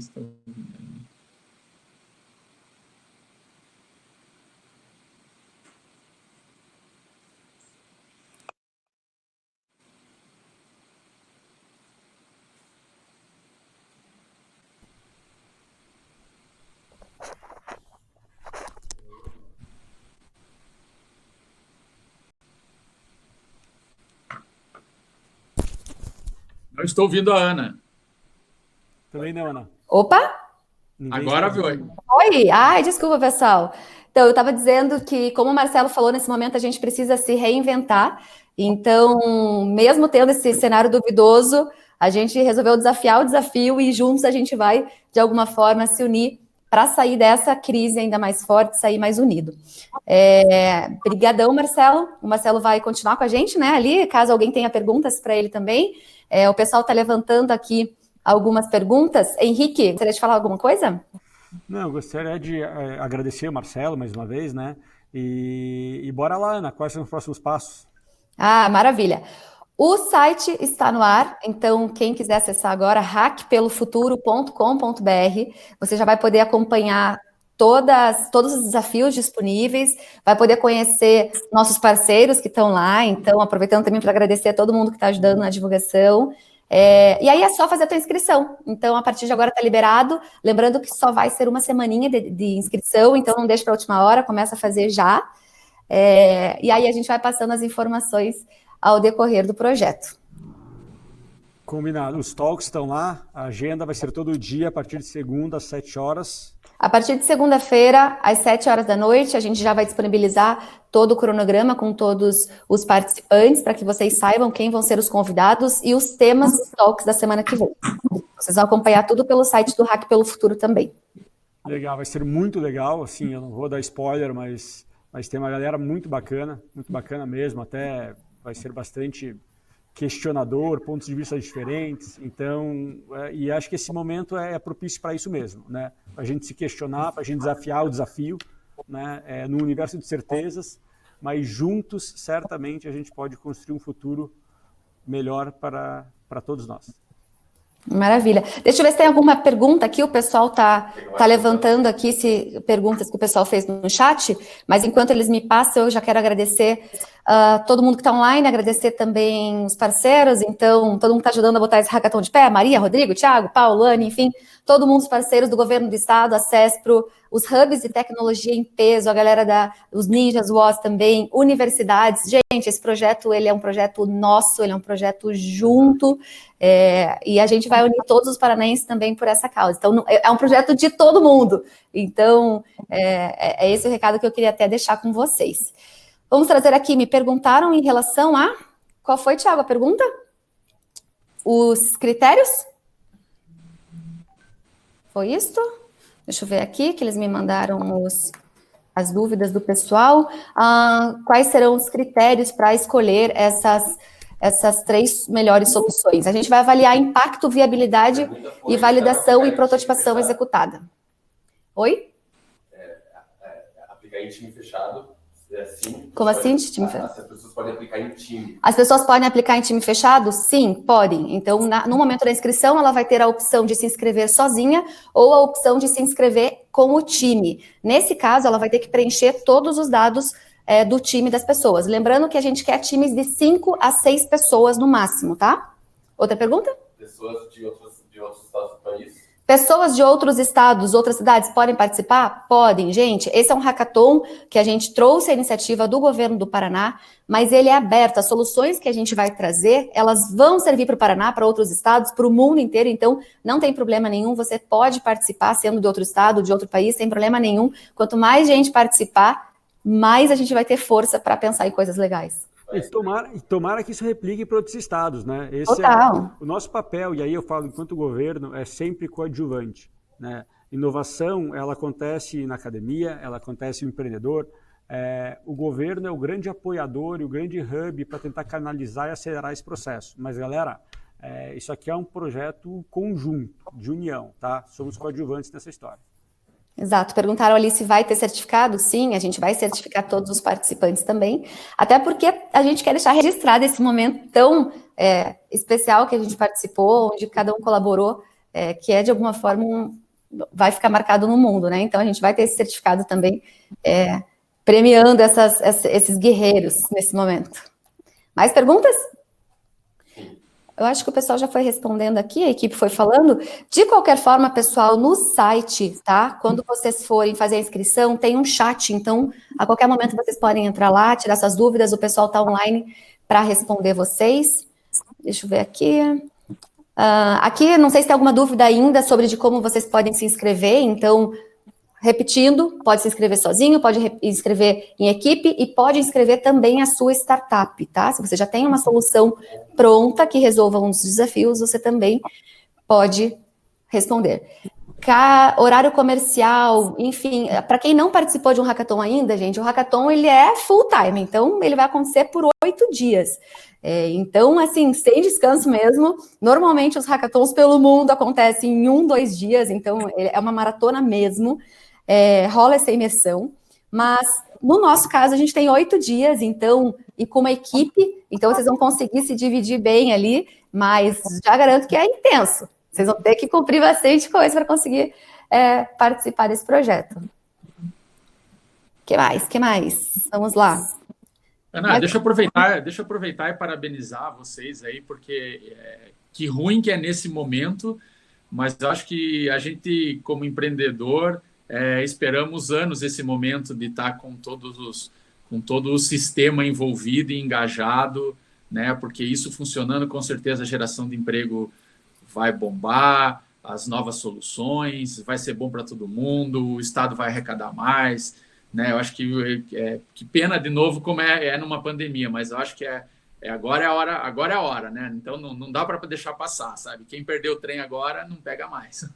estão vindo. Não estou ouvindo a Ana. Também não, Ana. Opa! Ninguém Agora está foi. ouvindo. Oi! Ai, desculpa, pessoal. Então, eu estava dizendo que, como o Marcelo falou, nesse momento a gente precisa se reinventar. Então, mesmo tendo esse cenário duvidoso, a gente resolveu desafiar o desafio e juntos a gente vai, de alguma forma, se unir para sair dessa crise ainda mais forte, sair mais unido. Brigadão, Marcelo. O Marcelo vai continuar com a gente, né, ali, caso alguém tenha perguntas para ele também. O pessoal está levantando aqui algumas perguntas. Henrique, gostaria de falar alguma coisa? Não, eu gostaria de agradecer o Marcelo mais uma vez, né? E bora lá, Ana, quais são os próximos passos? Ah, maravilha. O site está no ar, então quem quiser acessar agora, hackpelofuturo.com.br, você já vai poder acompanhar todos os desafios disponíveis, vai poder conhecer nossos parceiros que estão lá, então aproveitando também para agradecer a todo mundo que está ajudando na divulgação. E aí é só fazer a tua inscrição. Então, a partir de agora está liberado. Lembrando que só vai ser uma semaninha de inscrição, então não deixe para a última hora, começa a fazer já. E aí a gente vai passando as informações ao decorrer do projeto. Combinado. Os talks estão lá, a agenda vai ser todo dia, a partir de segunda, às 7 horas. A partir de segunda-feira, às 7 horas da noite, a gente já vai disponibilizar todo o cronograma com todos os participantes, para que vocês saibam quem vão ser os convidados e os temas dos talks da semana que vem. Vocês vão acompanhar tudo pelo site do Hack pelo Futuro também. Legal, vai ser muito legal, assim, eu não vou dar spoiler, mas tem uma galera muito bacana mesmo, até vai ser bastante questionador, pontos de vista diferentes, então, e acho que esse momento é propício para isso mesmo, né? Para a gente se questionar, para a gente desafiar o desafio, né? No universo de certezas, mas juntos, certamente, a gente pode construir um futuro melhor para todos nós. Maravilha. Deixa eu ver se tem alguma pergunta aqui, o pessoal tá levantando aqui perguntas que o pessoal fez no chat, mas enquanto eles me passam, eu já quero agradecer todo mundo que está online, agradecer também os parceiros, então, todo mundo que está ajudando a botar esse hackathon de pé, Maria, Rodrigo, Thiago, Paulo, Anne, enfim, todo mundo, os parceiros do governo do estado, a CESPRO, os hubs de tecnologia em peso, a galera os Ninjas, WOS também, universidades. Gente, esse projeto, ele é um projeto nosso, ele é um projeto junto, e a gente vai unir todos os paranaenses também por essa causa. Então, é um projeto de todo mundo. Então, é esse o recado que eu queria até deixar com vocês. Vamos trazer aqui, me perguntaram em relação a... Qual foi, Thiago, a pergunta? Os critérios? Foi isto? Deixa eu ver aqui, que eles me mandaram as dúvidas do pessoal. Quais serão os critérios para escolher essas 3 melhores soluções? A gente vai avaliar impacto, viabilidade e validação e prototipação executada. Oi? Aplicar em time fechado. Como assim, time fechado? As pessoas podem aplicar em time. As pessoas podem aplicar em time fechado? Sim, podem. Então, no momento da inscrição, ela vai ter a opção de se inscrever sozinha ou a opção de se inscrever com o time. Nesse caso, ela vai ter que preencher todos os dados do time das pessoas. Lembrando que a gente quer times de 5 a 6 pessoas no máximo, tá? Outra pergunta? Pessoas de outros estados do país? Pessoas de outros estados, outras cidades podem participar? Podem, gente. Esse é um hackathon que a gente trouxe a iniciativa do governo do Paraná, mas ele é aberto. As soluções que a gente vai trazer, elas vão servir para o Paraná, para outros estados, para o mundo inteiro. Então, não tem problema nenhum. Você pode participar sendo de outro estado, de outro país, sem problema nenhum. Quanto mais gente participar, mais a gente vai ter força para pensar em coisas legais. E tomara que isso replique para outros estados, né? Esse Total. o nosso papel, e aí eu falo enquanto governo, é sempre coadjuvante, né? Inovação, ela acontece na academia, ela acontece no empreendedor. O governo é o grande apoiador e o grande hub para tentar canalizar e acelerar esse processo. Mas, galera, isso aqui é um projeto conjunto, de união, tá? Somos coadjuvantes nessa história. Exato, perguntaram ali se vai ter certificado. Sim, a gente vai certificar todos os participantes também, até porque a gente quer deixar registrado esse momento tão especial que a gente participou, onde cada um colaborou que é de alguma forma vai ficar marcado no mundo, né? Então a gente vai ter esse certificado também premiando esses guerreiros nesse momento. Mais perguntas? Eu acho que o pessoal já foi respondendo aqui, a equipe foi falando. De qualquer forma, pessoal, no site, tá? Quando vocês forem fazer a inscrição, tem um chat, então a qualquer momento vocês podem entrar lá, tirar suas dúvidas, o pessoal está online para responder vocês. Deixa eu ver aqui. Aqui, não sei se tem alguma dúvida ainda sobre de como vocês podem se inscrever, então, repetindo, pode se inscrever sozinho, pode inscrever em equipe e pode inscrever também a sua startup, tá? Se você já tem uma solução pronta que resolva um dos desafios, você também pode responder. Horário comercial, enfim, para quem não participou de um hackathon ainda, gente, o hackathon ele é full time, então ele vai acontecer por 8 dias. Então, assim, sem descanso mesmo. Normalmente os hackathons pelo mundo acontecem em 1, 2 dias, então é uma maratona mesmo. Rola essa imersão, mas no nosso caso a gente tem 8 dias, então, e com uma equipe, então vocês vão conseguir se dividir bem ali, mas já garanto que é intenso. Vocês vão ter que cumprir bastante coisa para conseguir participar desse projeto. Que mais? Vamos lá. Ana, deixa eu aproveitar e parabenizar vocês aí, porque que ruim que é nesse momento, mas eu acho que a gente, como empreendedor, esperamos anos esse momento de estar com todo o sistema envolvido e engajado, né? Porque isso funcionando, com certeza a geração de emprego vai bombar, as novas soluções, vai ser bom para todo mundo, o Estado vai arrecadar mais, né? Eu acho que pena de novo como é numa pandemia, mas eu acho que agora é a hora, né? Então não dá para deixar passar, sabe? Quem perdeu o trem agora não pega mais.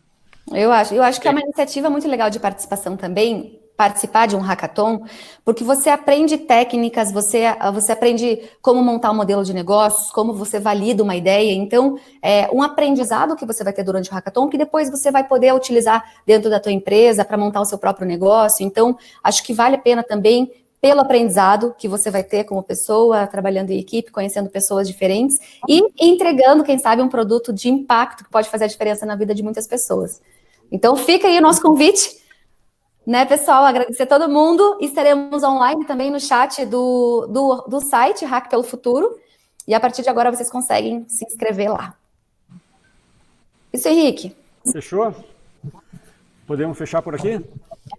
Eu acho que é uma iniciativa muito legal de participação também, participar de um hackathon, porque você aprende técnicas, você aprende como montar um modelo de negócios, como você valida uma ideia. Então, um aprendizado que você vai ter durante o hackathon, que depois você vai poder utilizar dentro da tua empresa para montar o seu próprio negócio. Então, acho que vale a pena também pelo aprendizado que você vai ter como pessoa, trabalhando em equipe, conhecendo pessoas diferentes e entregando, quem sabe, um produto de impacto que pode fazer a diferença na vida de muitas pessoas. Então, fica aí o nosso convite, né, pessoal? Agradecer a todo mundo. Estaremos online também no chat do site Hack pelo Futuro. E a partir de agora vocês conseguem se inscrever lá. Isso, Henrique. Fechou? Podemos fechar por aqui?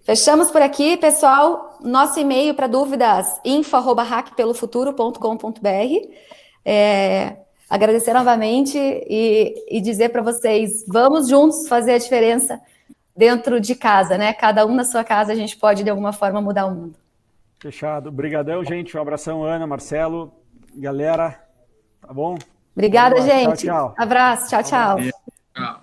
Fechamos por aqui, pessoal. Nosso e-mail para dúvidas, info@hackpelofuturo.com.br. Agradecer novamente e dizer para vocês, vamos juntos fazer a diferença dentro de casa, né? Cada um na sua casa, a gente pode, de alguma forma, mudar o mundo. Fechado. Obrigadão, gente. Um abração, Ana, Marcelo, galera. Tá bom? Obrigada, gente. Tchau, tchau. Abraço. Tchau, tchau. Tchau.